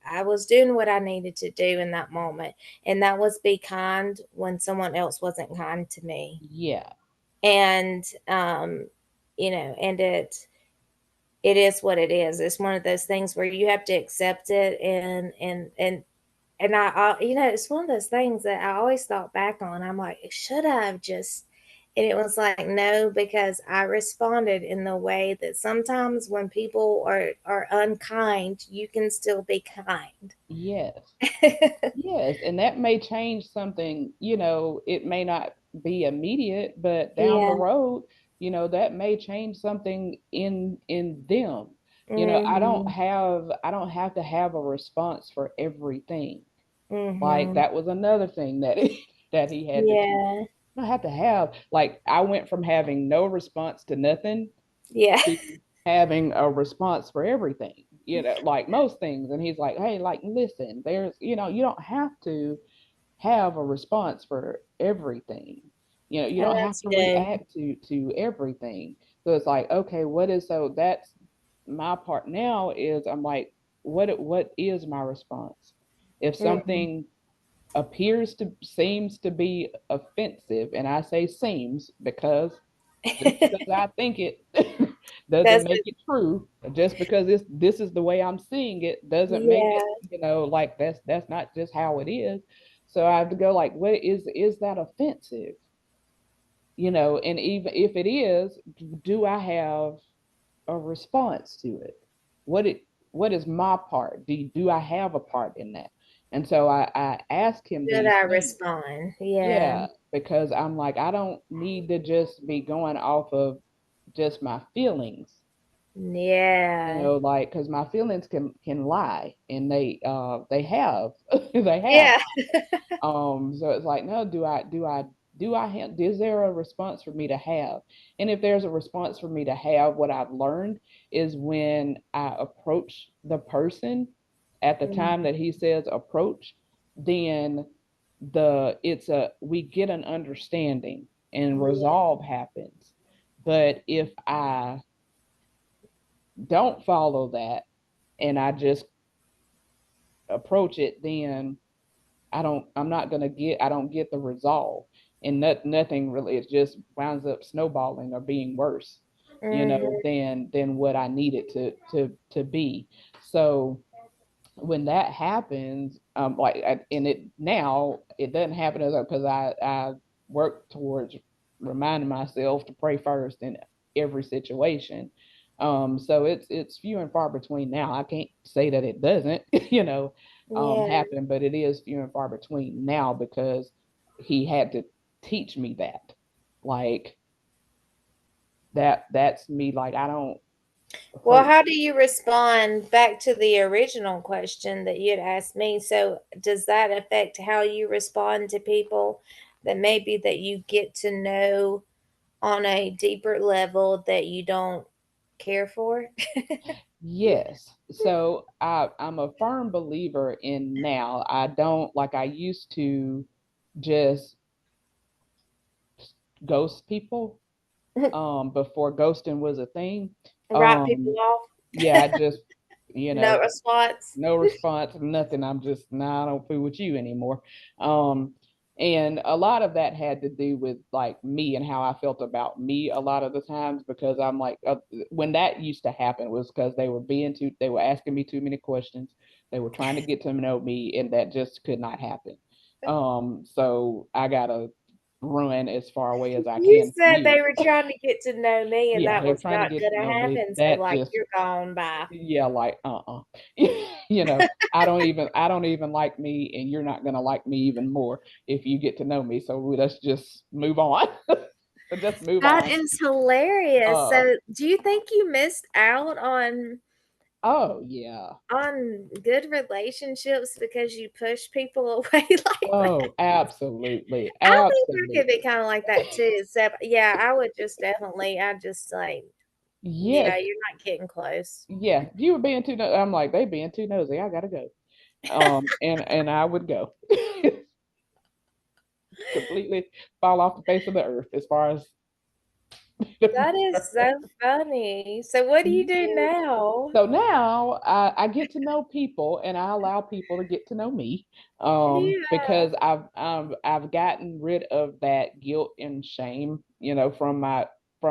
I was doing what I needed to do in that moment, and that was be kind when someone else wasn't kind to me. yeah, And and it is what it is. It's one of those things where you have to accept it, and it's one of those things that I always thought back on. I'm like, should I have just, and it was like, no, because I responded in the way that sometimes when people are unkind, you can still be kind. yes. Yes, and that may change something, it may not be immediate, but down the Yeah. road, that may change something in them. Mhm. I don't have to have a response for everything. Like Mhm. that was another thing that that he had to teach. Yeah. I don't have to have, like, I went from having no response to nothing Yeah. to having a response for everything, like most things. And he's like, hey, like, listen, you don't have to have a response for everything. You Oh, don't have that's to good. react to everything. So it's like, okay, so that's my part now is I'm like, what is my response? If Mm. something seems to be offensive, and I say seems because just because I think it doesn't That's make it true. Just because this is the way I'm seeing it doesn't make it, yeah. like that's not just how it is. So I have to go like, what is that offensive? And even if it is, do I have a response to it? What it what is my part? Do I have a part in that? And so I ask him Should these I things. respond? Yeah. Yeah, because I'm like, I don't need to just be going off of just my feelings, Yeah. like, because my feelings can lie, and they have they have. Yeah. So it's like, no, is there a response for me to have? And if there's a response for me to have, what I've learned is when I approach the person at the time Mhm. that he says approach, then we get an understanding and Yeah. resolve happens. But if I don't follow that and I just approach it, then I don't get the resolve. And nothing really, it just winds up snowballing or being worse, Hmm. than what I need it to be. So when that happens, and it doesn't happen as because I work towards reminding myself to pray first in every situation. So it's few and far between now. I can't say that it doesn't, Yeah. happen, but it is few and far between now because he had to teach me that, like that's me. Like I don't Well, approach. how do you respond back to the original question that you had asked me? So, does that affect how you respond to people that maybe that you get to know on a deeper level that you don't care for? Yes. So I'm a firm believer in now. I don't like I used to just ghost people before ghosting was a thing. Write people Um off? yeah, I just you No know, response? no response, nothing. I'm just, nah, I don't fool with you anymore. Um, and a lot of that had to do with like me and how I felt about me a lot of the times because I'm like, when that used to happen was because they were asking me too many questions. They were trying to get to know me, and that just could not happen. So I gotta run as far away as I You can from said you. they were trying to get to know me, and Yeah, that they were was trying to not get to gonna know me. happen, so, That like, just you're gone, bye. yeah, like I don't even like me, and you're not gonna like me even more if you get to know me. So let's just move on. Just move That on. is hilarious. uh So, do you think you missed out oh yeah. on good relationships because you push people away like that? Oh, absolutely, I think I could be absolutely. kinda like that too, so yeah, I would just definitely I just, like, Yes, yeah, you're not getting close. yeah, if you were being too I'm like, they being too nosy, I gotta go. And I would go. Completely fall off the face of the earth as far as That is so funny. So what do you do yeah. now? So now I get to know people, and I allow people to get to know me, Yeah. because I've gotten rid of that guilt and shame, from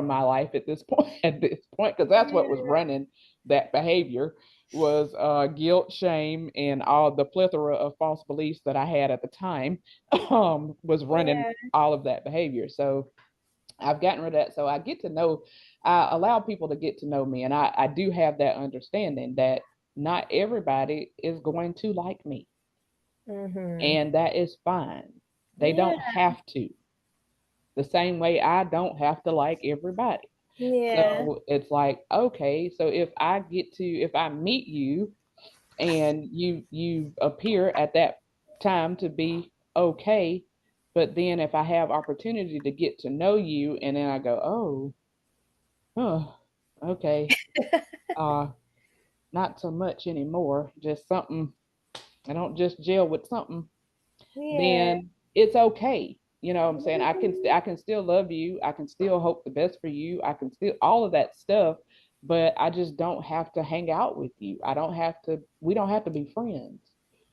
my life at this point because that's what was Yeah. running that behavior was guilt, shame, and all the plethora of false beliefs that I had at the time was running Yeah. all of that behavior. So I've gotten rid of that. So I allow people to get to know me. And I do have that understanding that not everybody is going to like me. Mhm. And that is fine. They Yeah. don't have to. The same way I don't have to like everybody. Yeah. So it's like, okay, so if I meet you and you appear at that time to be okay, But then if I have opportunity to get to know you and then I go, oh, okay, uh, not so much anymore, just something, I don't just gel with something, Yeah. then it's okay. You know what I'm saying? I can still love you. I can still hope the best for you. I can still all of that stuff, but I just don't have to hang out with you. I don't have to we don't have to be friends.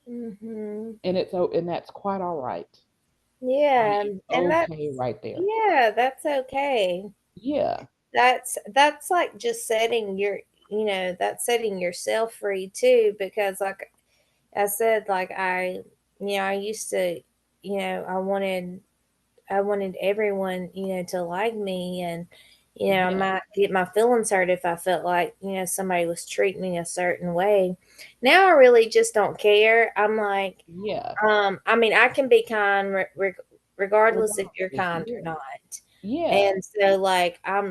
Mm-hmm. And that's quite all right. I Yeah, mean, and okay right there. that's okay. Yeah. That's like just setting your, that's setting yourself free too, because like I said, like I used to, I wanted everyone, to like me, and I Yeah. might get my feelings hurt if I felt like, somebody was treating me a certain way. Now I really just don't care. I'm like, Yeah. I mean, I can be kind regardless if you're Regardless. kind or Yeah. not. Yeah. And so like I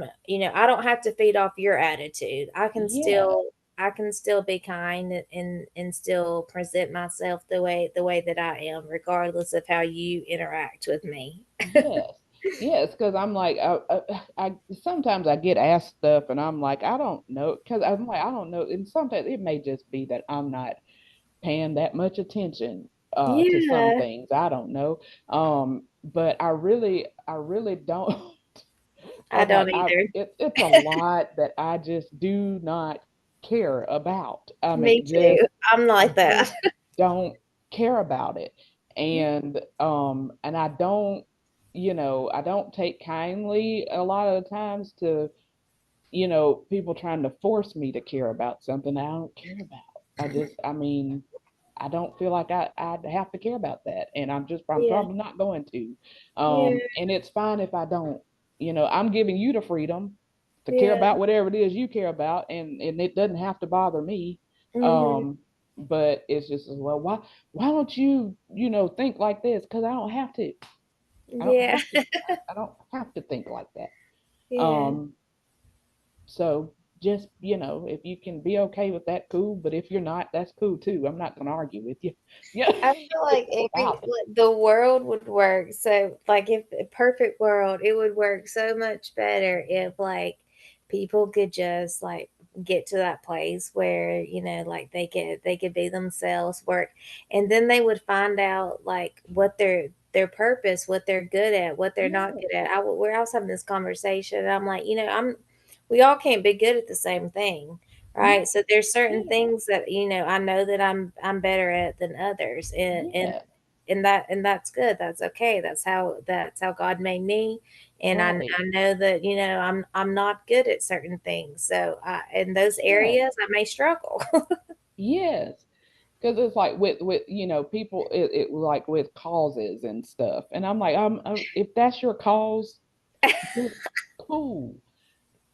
don't have to feed off your attitude. Yeah. I can still be kind and still present myself the way that I am, regardless of how you interact with me. Yes. Yes, because I'm like, I sometimes I get asked stuff and I'm like, I don't know, because I'm like, I don't know. And sometimes it may just be that I'm not paying that much attention to some Yeah, things. I don't know. But I really don't. I I'm like, don't either. it's a lot that I just do not care about. I Me mean, too. I'm like that. just don't care about it. And I don't, I don't take kindly a lot of the times to, people trying to force me to care about something I don't care about. I mean, I don't feel like I'd have to care about that. And I'm Yeah, probably not going to. yeah, And it's fine if I don't. I'm giving you the freedom to care yeah. about whatever it is you care about, and it doesn't have to bother me. Hmm. Um, but it's just, well, why don't you, think like this? Because I don't have to. I don't Yeah, have to. I don't have to think like that. yeah. Um, so just, if you can be okay with that, cool. But if you're not, that's cool too. I'm not gonna argue with you. Yeah, I feel like about it. the world would work so, like, if the perfect world, it would work so much better if like people could just like get to that place where, like they could be themselves, work, and then they would find out like what their purpose, what they're good at, what they're not Yeah, good at. I was having this conversation, and I'm like, we all can't be good at the same thing. no, Right. So there's certain yeah, things that, I know that I'm better at than others. yeah, And that's good. That's okay. That's how God made me. And right, I know that, I'm not good at certain things. So in those yeah, areas I may struggle. yes. Because it's like with people, it like with causes and stuff, and I'm like, if that's your cause, then cool.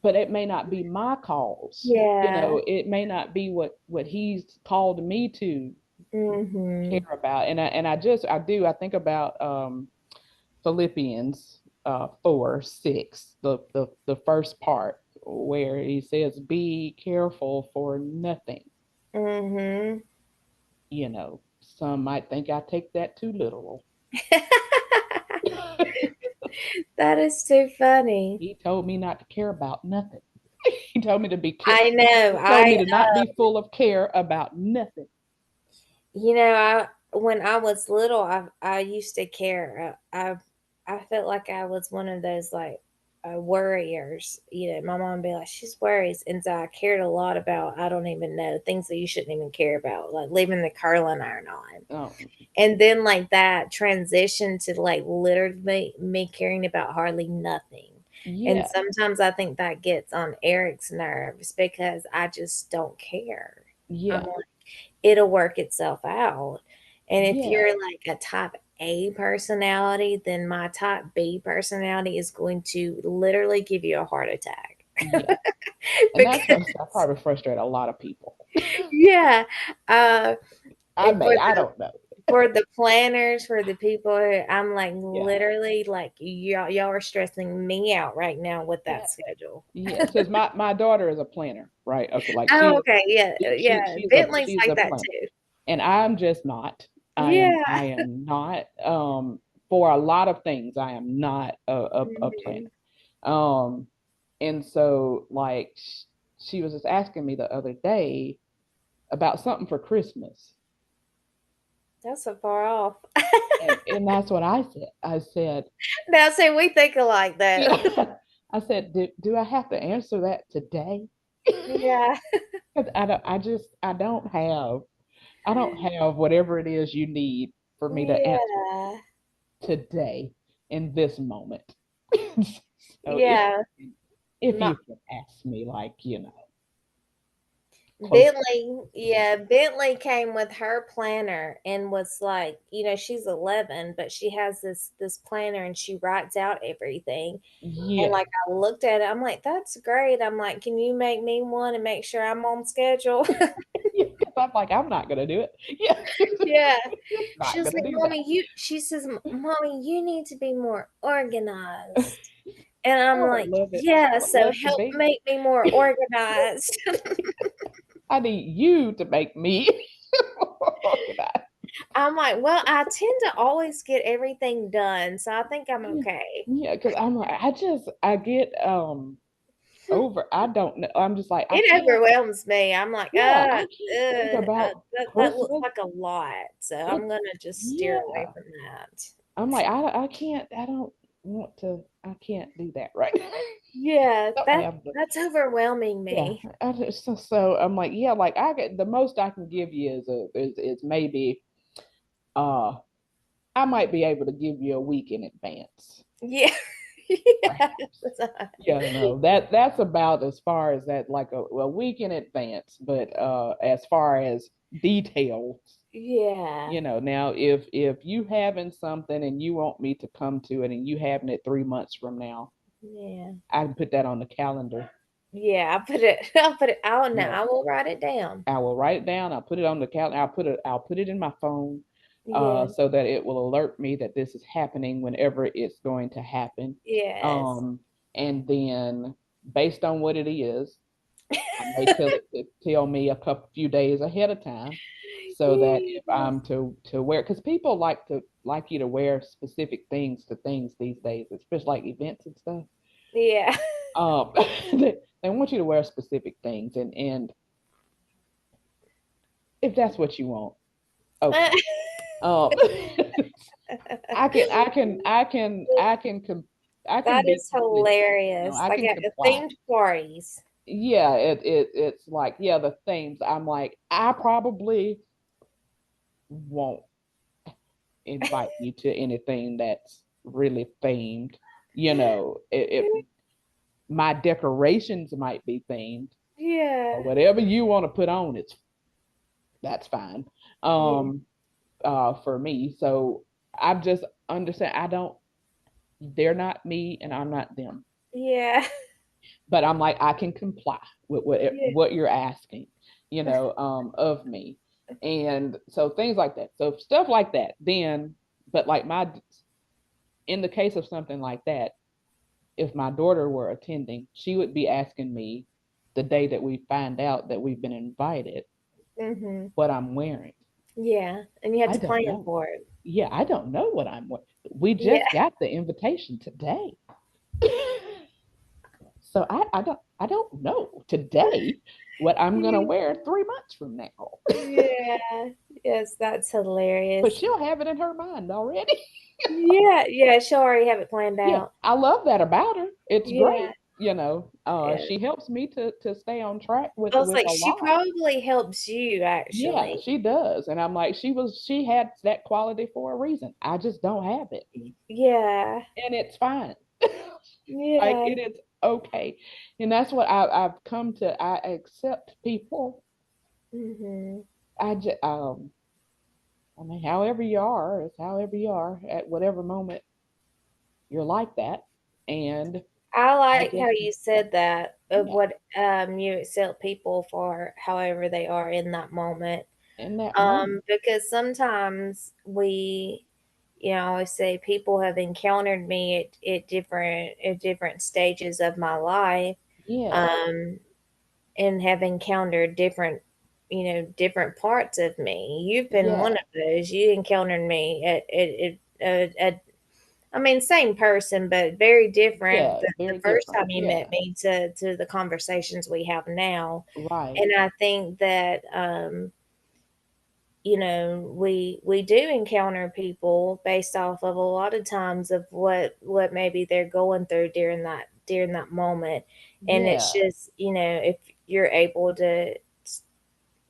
But it may not be my cause. Yeah. It may not be what he's called me to care Mhm. about. I think about Philippians 4:6, the first part where he says, "Be careful for nothing." Mhm. Some might think I take that too literal. That is too funny. He told me not to care about nothing. He told me to be care. I know. He told me to not be full of care about nothing. I when I was little, I used to care. I felt like I was one of those like worriers. My mom would be like, "She's worries," and so I cared a lot about, I don't even know, things that you shouldn't even care about, like leaving the curling iron on. Oh, And then like that transition to like literally me caring about hardly nothing. And yeah, sometimes I think that gets on Eric's nerves because I just don't care. I'm yeah, like, it'll work itself out. And if yeah, you're like a type A personality, then my type B personality is going to literally give you a heart attack. yeah. And Because, that probably frustrate a lot of people. yeah. Uh, I and may, I don't know. for the planners, for the people who, I'm like Yeah, literally like y'all are stressing me out right now with yeah, that schedule. yes. Because my daughter is a planner, right? Okay, like Oh, okay, yeah, yeah. Bentley's she's a like that planner, too. and I'm just not. Yeah. I am not. for a lot of things, I am not a planner. Mhm. Um, and so like she was just asking me the other day about something for Christmas. That's so far off. And that's what I said. I said, Now, see, we think alike, though. yeah. I said, do I have to answer that today? Yeah. 'Cause I don't have whatever it is you need for me to answer Yeah. today in this moment. So Yeah. if My you can ask me, like, close. Bentley came with her planner and was like, she's 11, but she has this planner and she writes out everything. And Yeah. like I looked at it, I'm like, that's great. I'm like, can you make me one and make sure I'm on schedule? Yeah, 'cause I'm like, I'm not gonna do it. Yeah. Yeah. Just She not was gonna like, do that. she says, Mommy, you need to be more organized. And I'm I would like, love it. I yeah, would so love to help be. make me more organized. I need you to make me organized. I'm like, well, I tend to always get everything done, so I think I'm Yeah, okay. yeah, because I'm like, I get over. I don't know. I'm just like, I It can't. overwhelms me. I'm like, Yeah, I can't think about that looks Christmas. like a lot, so It I'm gonna just steer away yeah. from that. I'm like, I can't. I don't want to. I can't do that right. Yeah, Don't have the that's overwhelming yeah. me. So I'm like, yeah, like I get the most I can give you is maybe uh I might be able to give you a week in advance, Yeah. perhaps. Yeah, no, that's about as far as that, like a week in advance. But as far as details, Yeah. now if you having something and you want me to come to it and you having it 3 months from now, Yeah. I can put that on the calendar. Yeah, I'll put it out Yeah, now. I will write it down. I will write it down. I'll put it on the calendar. I'll put it in my phone, Yeah. so that it will alert me that this is happening whenever it's going to happen. Yes. Um, and then based on what it is, I may tell it to tell me a few days ahead of time, so that if Yes. I'm to wear, because people like you to wear specific things to things these days, especially like events and stuff. Yeah. Um, they want you to wear specific things, and if that's what you want, okay. Um, I can I can That be is completely, hilarious. I Like can at the comply. themed parties. Yeah, it's like, yeah, the themes. I'm like, I probably won't invite you to anything that's really themed. If my decorations might be themed, or Yeah. whatever you want to put on, that's fine. Yeah. Um, for me. So I just understand, they're not me and I'm not them. Yeah. But I'm like, I can comply with Yeah. what you're asking, of me. And so things like that. So stuff like that. Then, but like in the case of something like that, if my daughter were attending, she would be asking me the day that we find out that we've been invited, Hmm. what I'm wearing. Yeah. And you have I to don't plan know. for it. Yeah, I don't know what I'm wearing. We Yeah. just got the invitation today. So I don't know today what I'm gonna wear 3 months from now. Yeah. Yes, that's But hilarious. she'll have it in her mind already. Yeah. Yeah. She'll already have it planned Yeah, out. I love that about her. It's Yeah. great. Yeah. She helps me to stay on track with I was with like, a she lot. probably helps you Yeah, actually. she does. And I'm like, she had that quality for a reason. I just don't have it. Yeah. And it's fine. Like Yeah. it is okay. And that's what I've come to. I accept people. Hmm. I just I mean, however you are is however you are at whatever moment you're like that. And I I like how just, you said that of yeah, what you accept people for however they are in that moment. in that moment. Because sometimes I always say people have encountered me at different stages of my life, Yeah, um, and have encountered different parts of me. You've been one yeah, of those. You encountered me at I mean, same person, but very different. Yeah, The very first different. time you met Yeah, me to the conversations we have now, right. and I think that we do encounter people based off of a lot of times of what maybe they're going through during that moment, and it's Yeah, just if you're able to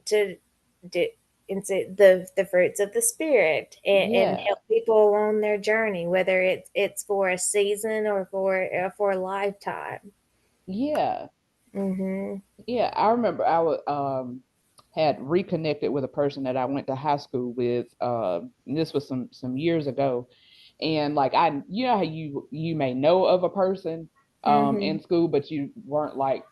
do into the fruits of the spirit, and yeah, help people along their journey, whether it's for a season or for a lifetime. yeah, Mhm. yeah. I remember I was had reconnected with a person that I went to high school with. And this was some years ago, and like you know how you may know of a person in Mhm. school, but you weren't like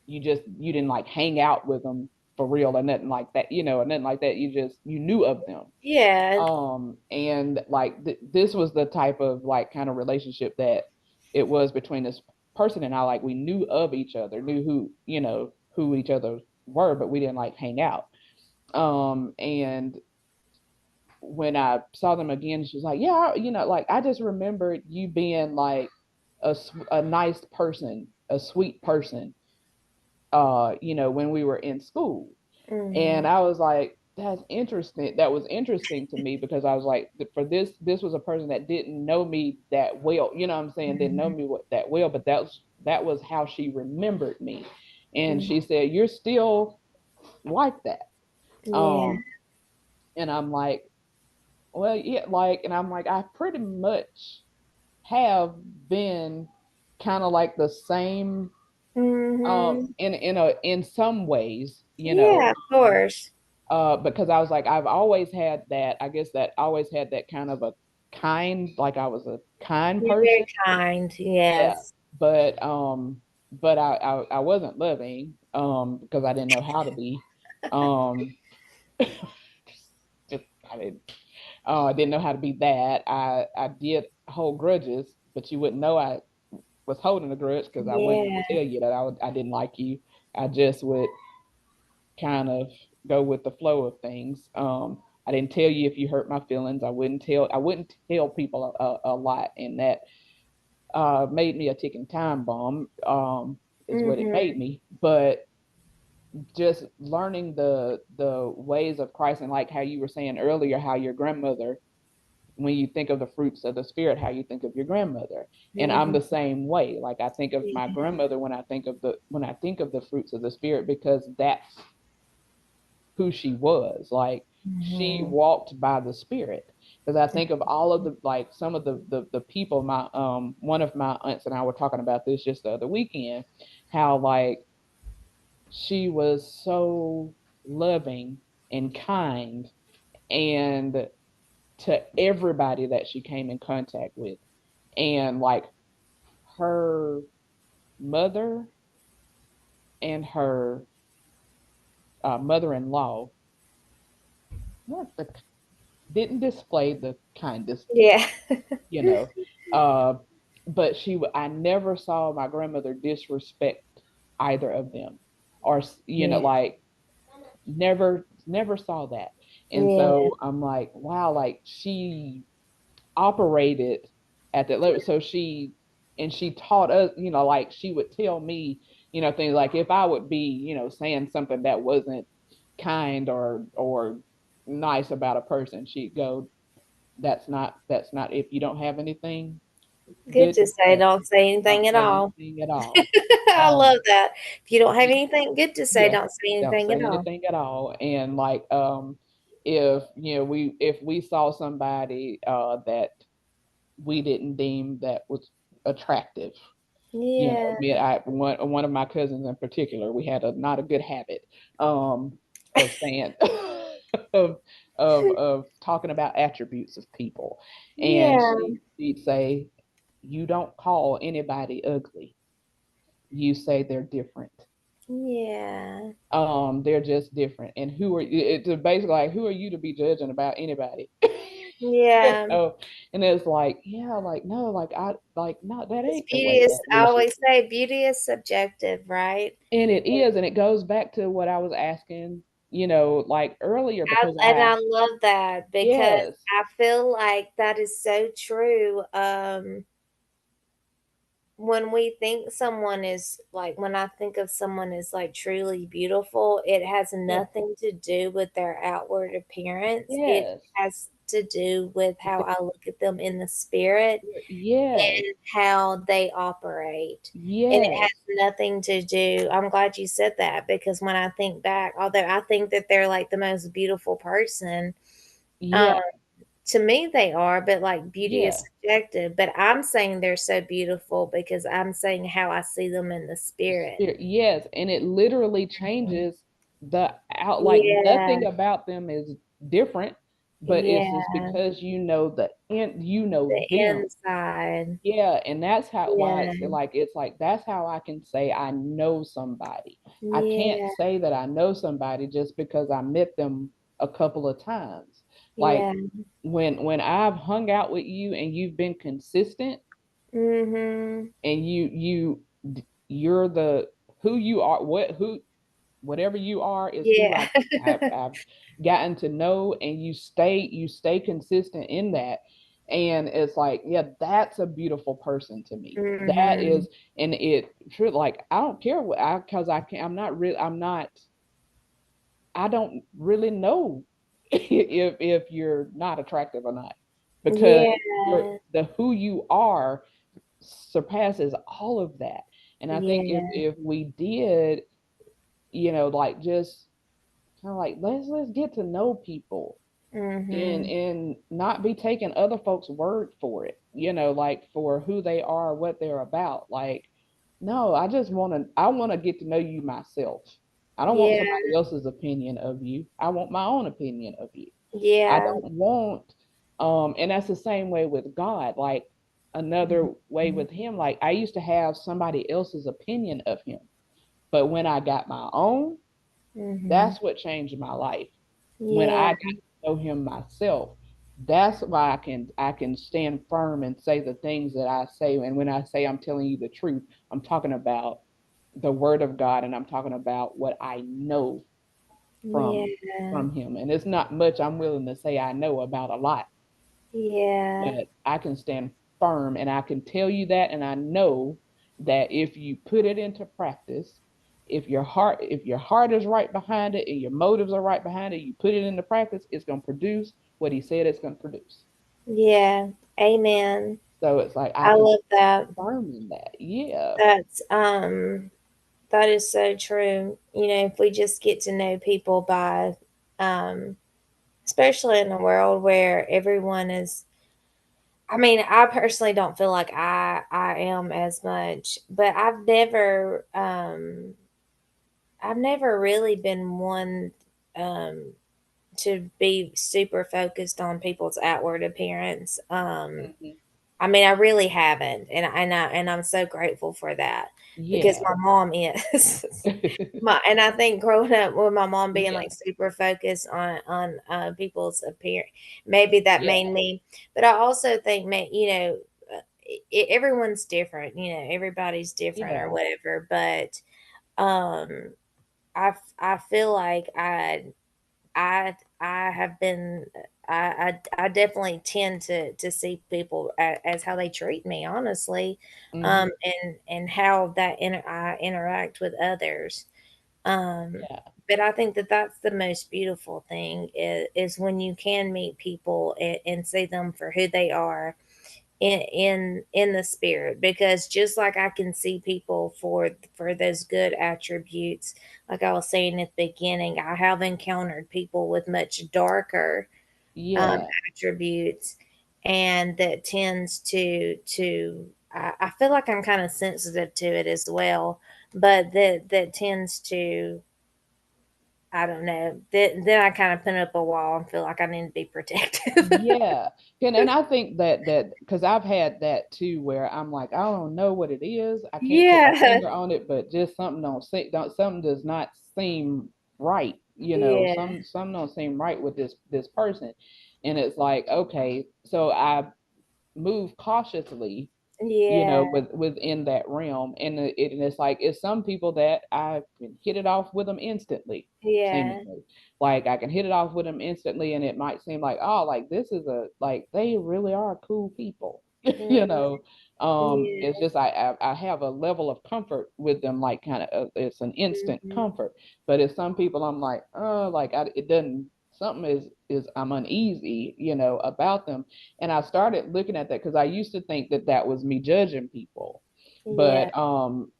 you didn't like hang out with them for real or nothing like that, or nothing like that. You knew of them. Yeah. And like this was the type of like kind of relationship that it was between this person and I. Like we knew of each other, knew who each other were, but we didn't like hang out. And when I saw them again, she was like, yeah, like I just remembered you being like a nice person, a sweet person, when we were in school. And Mhm. I was like, that's interesting. That was interesting to me because I was like, for this was a person that didn't know me that well. You know what I'm saying? Didn't know Mhm. me that well, but that was how she remembered me. And Mhm. she said, you're still like that. Yeah. Um, and I'm like, well, yeah, like, and I'm like, I pretty much have been kind of like the same Mhm. in some ways, Yeah, of course. because I was like, I've always had that, I guess that I always had that kind of a like I was a kind You're person. very kind. Yeah. Yes. But I wasn't loving, because I didn't know how to be. Um, just I didn't know how to be that. I did hold grudges, but you wouldn't know I was holding a grudge because I wouldn't Yeah. tell you that I didn't like you. I just would kind of go with the flow of things. I didn't tell you if you hurt my feelings. I wouldn't tell people a lot, and that made me a ticking time bomb. Is what it Mhm. made me. But just learning the ways of Christ, and like how you were saying earlier, how your grandmother, when you think of the fruits of the spirit, how you think of your grandmother. And I'm Mhm. the same way. Like I think of my Yeah. grandmother when I think of the fruits of the spirit, because that's who she was. Like she Mhm. walked by the spirit. Because I think of all of the like some of the people, my one of my aunts and I were talking about this just the other weekend, how like she was so loving and kind, and to everybody that she came in contact with. And like her mother and her mother-in-law weren't the didn't display the kindest, Yeah. you know. Uh, but I never saw my grandmother disrespect either of them, or Yeah. like never saw that. And Yeah. so I'm like, wow, like she operated at that level. So she taught us, like she would tell me, things like if I would be, saying something that wasn't kind or nice about a person, she'd go, that's not if you don't have anything Good good to to say. say, Don't say anything don't at say all. anything at all. I love Um, that. If you don't have anything good to say, yeah, don't say don't anything say at all. anything at all. And like if we saw somebody that we didn't deem that was attractive. Yeah. Me, one of my cousins in particular, we had a not a good habit of saying of of talking about attributes of people, and Yeah. she'd say, "You don't call anybody ugly. You say they're different. Yeah. They're just different. And who are you? It's basically like, who are you to be judging about anybody?" you Yeah. know? And it's like, yeah, like no, like I like no, that Because ain't the beauty way is, that I we should. always say, beauty is subjective, right? And it is, and it goes back to what I was asking. like earlier because And I I love that because yes, I feel like that is so true. When we think someone is like, when I think of someone as like truly beautiful, it has yeah, nothing to do with their outward appearance. It yes, has to do with how I look at them in the spirit yes, and how they operate. And it has yes, nothing to do, I'm glad you said that because when I think back, although I think that they're like the most beautiful person, um, yeah, to me they are, but like beauty is yeah. subjective. But I'm saying they're so beautiful because I'm saying how I see them in the spirit. Spirit, yes, and it literally changes the out, like Yeah, nothing about them is different, but it's just yeah, because you know the them. inside. Yeah, and that's how why Yeah, it's like that's how I can say I know somebody. I can't yeah, say that I know somebody just because I met them a couple of times. Like yeah. when I've hung out with you and you've been consistent Mhm. and you're the who you are, whatever you are is who Yeah. I've gotten to know, and you stay consistent in that. And it's like, yeah, that's a beautiful person to me. That Mhm. is, and it true, like I don't care what I because I can't I don't really know if you're not attractive or not, because Yeah. the who you are surpasses all of that. And I think if Yeah. if we did, like just kind of like let's get to know people and Mhm. not be taking other folks' word for it, like for who they are, what they're about. Like, no, I want to get to know you myself. I don't want Yeah. somebody else's opinion of you. I want my own opinion of you. I Yeah. don't want and that's the same way with God. Like another way Mhm. with him, like I used to have somebody else's opinion of him. But when I got my own, Mhm. that's what changed my life. When Yeah. I got to know him myself, that's why I can stand firm and say the things that I say. And when I say I'm telling you the truth, I'm talking about the word of God, and I'm talking about what I know from Yeah. from him. And it's not much I'm willing to say I know about a lot, Yeah. but I can stand firm and I can tell you that. And I know that if you put it into practice, if your heart is right behind it and your motives are right behind it, you put it into practice, it's going to produce what he said it's going to produce. Yeah. Amen. So it's like I I can love that. stand firm in that. Yeah. That's that is so true. You know, if we just get to know people by um especially in a world where everyone is, I mean, I personally don't feel like I am as much, but I've never really been one um to be super focused on people's outward appearance. Mhm. I mean, I really haven't, and I'm so grateful for that because Yeah. my mom is. And I think growing up with my mom being Yeah. like super focused on people's appearance, maybe that Yeah. made me. But I also think, everyone's different. You know, everybody's different or Yeah. whatever. But um, I feel like I have been I definitely tend to see people as how they treat me, honestly, Hmm. and how I interact with others. Um, Yeah. but I think that that's the most beautiful thing is when you can meet people and see them for who they are in the spirit, because just like I can see people for those good attributes, like I was saying at the beginning, I have encountered people with much darker um, Yeah. attributes, and that tends to I feel like I'm kind of sensitive to it as well, but that tends to, I don't know. Then I kind of put up a wall and feel like I need to be protective. Yeah. And I think that because I've had that too, where I'm like, I don't know what it is. I can't put my Yeah. finger on it, but just something does not seem right. Yeah. Some don't seem right with this person. And it's like, okay, so I move cautiously Yeah. within that realm. And it's like, it's some people that I can hit it off with them instantly, Yeah. seemingly. Like I can hit it off with them instantly, and it might seem like, oh, like this is a, like they really are cool people. you Mhm. know it's Yeah. just I have a level of comfort with them, like kind of, it's an instant Mhm. comfort. But it's some people I'm like, oh, like it doesn't, something is I'm uneasy, about them. And I started looking at that because I used to think that that was me judging people. Yeah.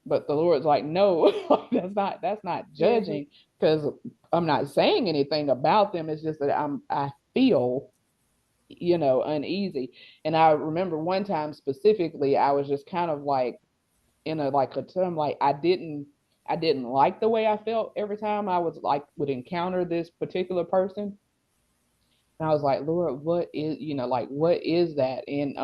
But the Lord's like, no, like, that's not Mhm. judging, because I'm not saying anything about them. It's just that I feel, uneasy. And I remember one time specifically, I was just kind of like in a, like a term, like I didn't like the way I felt every time I was like would encounter this particular person. And I was like, Lord, what is, like, what is that? And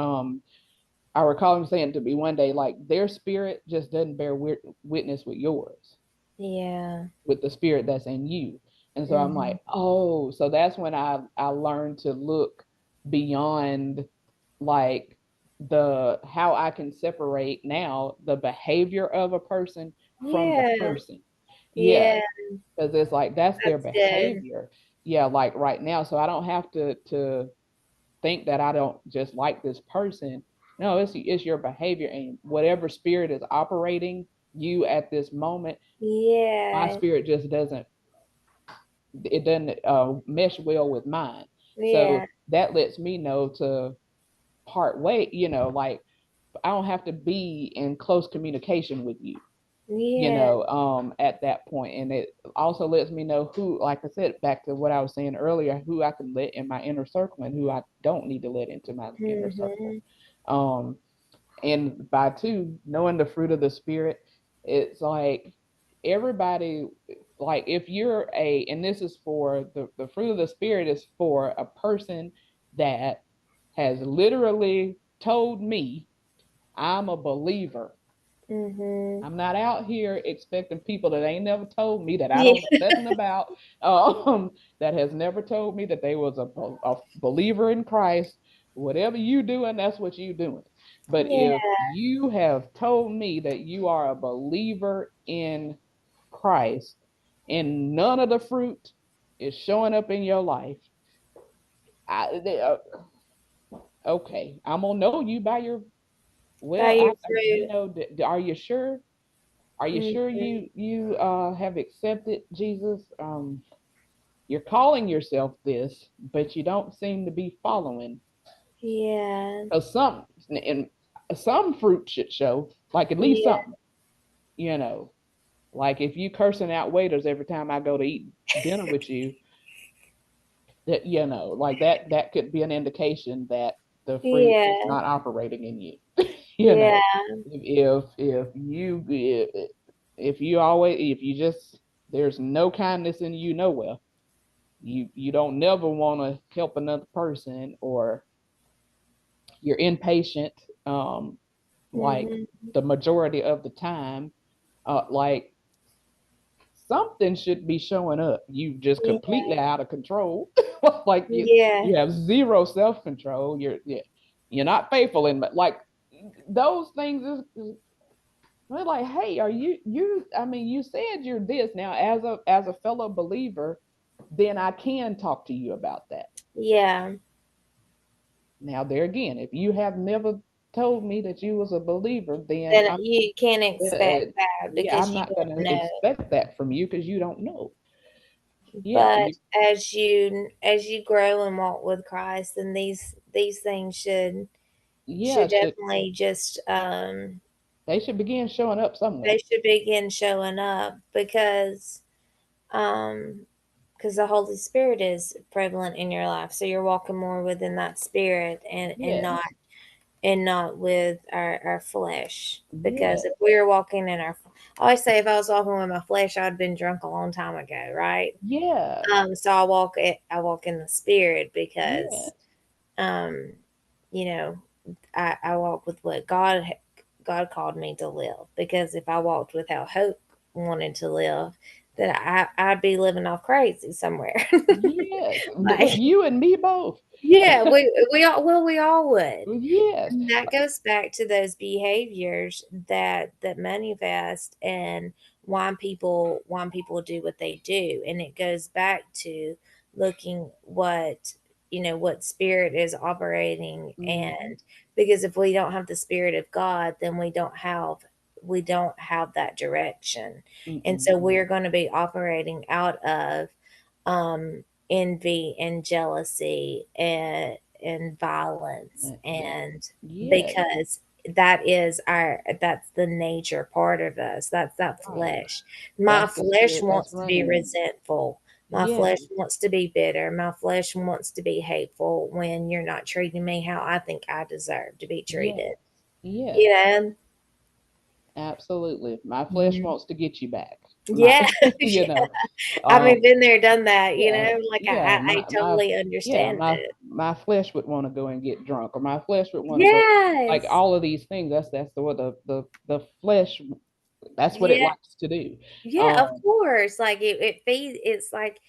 I recall him saying to me one day, like, their spirit just doesn't bear witness with yours, Yeah. with the spirit that's in you. And so I'm Mhm. like, oh, so that's when I learned to look beyond, like, the how I can separate now the behavior of a person from the Yeah. person. Yeah, Yeah. because it's like that's their That's good. behavior. Yeah, like right now, so I don't have to think that I don't just like this person. No, it's your behavior, and whatever spirit is operating you at this moment, my Yeah. spirit just doesn't, it doesn't mesh well with mine. So Yeah. that lets me know to part way, like I don't have to be in close communication with you, Yeah. at that point. And it also lets me know who, like I said, back to what I was saying earlier, who I can let in my inner circle and who I don't need to let into my inner circle. Mhm. Um, and by two, knowing the fruit of the spirit, it's like everybody, like if you're and this is for the fruit of the spirit is for a person that has literally told me I'm a believer. Mhm. I'm not out here expecting people that ain't never told me, that I don't know nothing about, that has never told me that they was a believer in Christ. Whatever you doing, that's what you doing. But Yeah. if you have told me that you are a believer in Christ and none of the fruit is showing up in your life, okay, I'm gonna know you by your, By well, your fruit. are you sure? Are you sure Mhm. you have accepted Jesus? You're calling yourself this, but you don't seem to be following. Yeah. So some fruit should show, like at least Yeah. something, you know. Like if you cursing out waiters every time I go to eat dinner with you, that, like that could be an indication that the fruit is Yeah. not operating in you. you Yeah. know, if you just, there's no kindness in you nowhere, you don't never want to help another person, or you're impatient, like Mhm. the majority of the time, like something should be showing up. You just Yeah. completely out of control. Like Yeah. you have zero self-control. You're not faithful in, but like those things is we're like, hey, are I mean, you said you're this. Now as a fellow believer, then I can talk to you about that. Yeah. Now there again, if you have never told me that you was a believer, then Then you can't expect that yeah, because I'm you not going don't to know. expect that from you because you don't know. Yeah, But as you grow and walk with Christ, then these things should yeah, definitely just they should begin showing up somewhere. they should begin showing up um because the Holy Spirit is prevalent in your life. So you're walking more within that spirit Yes, and not with our flesh. Because yes, if we were walking in our, I always say if I was walking with my flesh, I'd been drunk a long time ago, right? yeah, So I walk in the spirit because yes, um, you know, I walk with what God called me to live. Because if I walked with how hope wanted to live, then I'd be living off crazy somewhere. yes. Like, You and me both. Yeah, we all would. Yes. And that goes back to those behaviors that manifest and why people do what they do. And it goes back to looking what spirit is operating. Mm-hmm. And because if we don't have the spirit of God, then we don't have that direction. And Mm-mm. so we're going to be operating out of um envy and jealousy and violence. That, And yes. because that's the nature part of us, that's that Right. flesh. My That's the flesh spirit that's wants to be running. resentful. My flesh Yes. wants to be bitter. My flesh wants to be hateful when you're not treating me how I think I deserve to be Yes. treated. Yes. You know? Absolutely. My flesh Mhm. wants to get you back. My, Yeah. you Yeah. know, I um, mean, been there, done that, yeah, like yeah, I totally understand it. my flesh would want to go and get drunk, or my flesh would want to go, like Yes. all of these things. That's the what the flesh. That's what it Yeah. likes to do. Yeah, of Um, course. Like it feeds. It's like,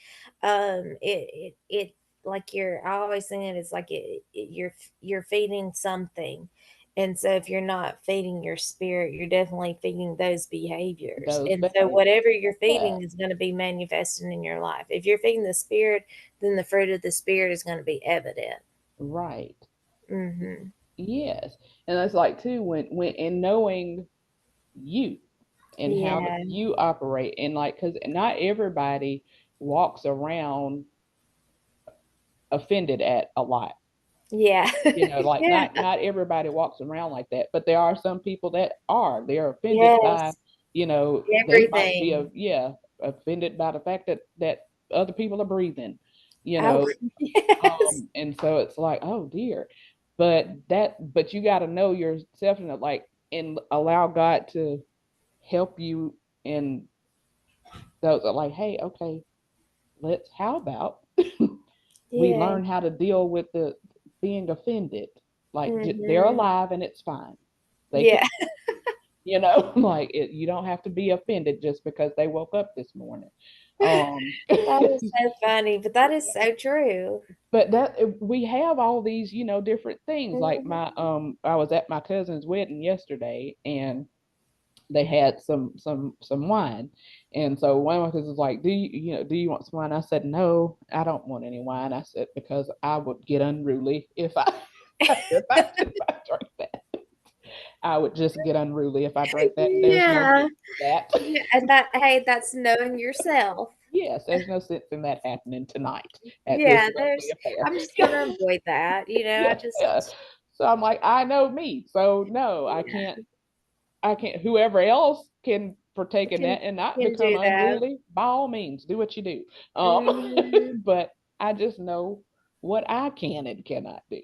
it like you're. I always think it's like you're feeding something, and so if you're not feeding your spirit, you're definitely feeding those behaviors. those And so behaviors. whatever you're Yeah, feeding is going to be manifesting in your life. If you're feeding the spirit, then the fruit of the spirit is going to be evident. right. Hmm. Yes, and that's like too when in knowing you and how Yeah. you operate, and like because not everybody walks around offended at a lot. Yeah. Like Yeah. not everybody walks around like that, but there are some people that are. They're offended by, Yes. they might be Everything. offended by the fact that other people are breathing, you Oh, know. yes. And so it's like, oh dear. But you got to know yourself, and like, and allow God to help you in those are like, hey, okay, how about we Yeah. learn how to deal with the being offended. Like they're Mhm. alive and it's fine. They can, Yeah. like you don't have to be offended just because they woke up this morning. Um, That is so funny, but that is so true. but that we have all these, different things. Like Mhm. I was at my cousin's wedding yesterday, and they had some wine. And so one of my cousins was like, do you want some wine? I said, no, I don't want any wine. I said, because I would get unruly if I if I drank that. I would just get unruly if I drank that, and there's no Yeah. sense in that. Yeah, and that's knowing yourself. Yes, there's no sense in that happening tonight at this Yeah, lovely affair. I'm just gonna avoid that, I Yeah, yeah. just So I'm like, I know me. So no, I yeah, can't. I can't. Whoever else can partake in can that and not can become do that. unruly, by all means, do what you do. Mhm. But I just know what I can and cannot do.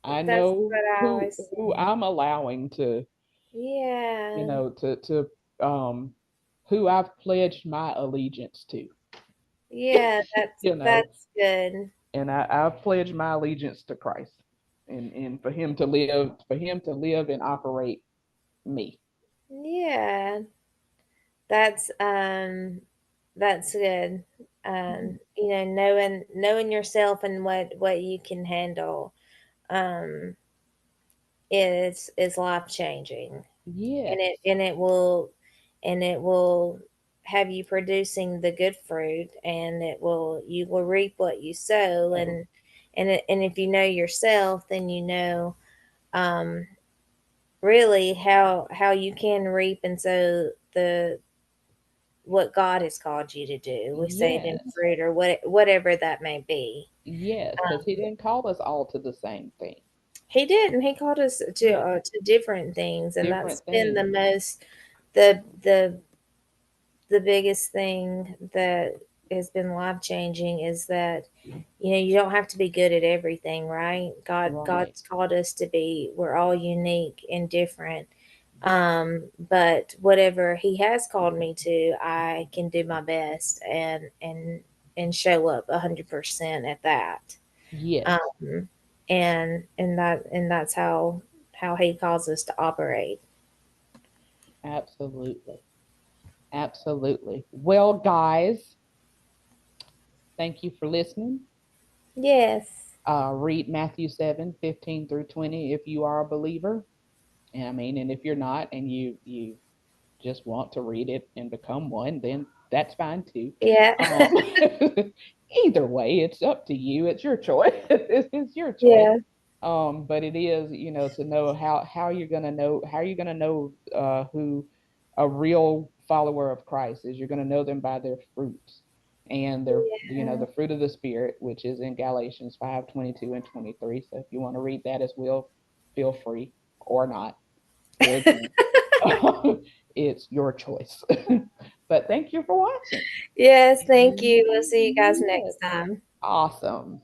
I That's know what I who always who I'm allowing to, Yeah. to who I've pledged my allegiance to. Yeah, that's You know, that's good. and I've pledged my allegiance to Christ, and for him to live and operate me. Yeah. That's that's good. Knowing yourself and what you can handle um is life changing. And Yes. it will have you producing the good fruit, and you will reap what you sow. And if you know yourself, then um really how you can reap and sow the what God has called you to do with saving Yes. fruit, or whatever that may be. Yes, because he didn't call us all to the same thing. He did, and he called us Yeah, to different things, and that's different been things. the the the biggest thing that has been life changing is that you don't have to be good at everything, right? Right. God's called us to be. We're all unique and different. But whatever He has called me to, I can do my best and show up 100% at that. Yes, Um, and that's how He calls us to operate. absolutely. Absolutely. Well, guys, thank you for listening. Yes. Read Matthew 7:15 through 20 if you are a believer. And I mean, and if you're not and you just want to read it and become one, then that's fine too. Yeah. Um, Either way, it's up to you. It's your choice. It's your choice. Yeah. But it is, to know how you're gonna know how you're gonna know who a real follower of Christ is. You're gonna know them by their fruits, and their Yeah. the fruit of the Spirit, which is in Galatians 5:22 and 23. So if you want to read that as well, feel free or not. There again, it's your choice. But thank you for watching. Yes, thank you. We'll see you guys Yes. next time. Awesome.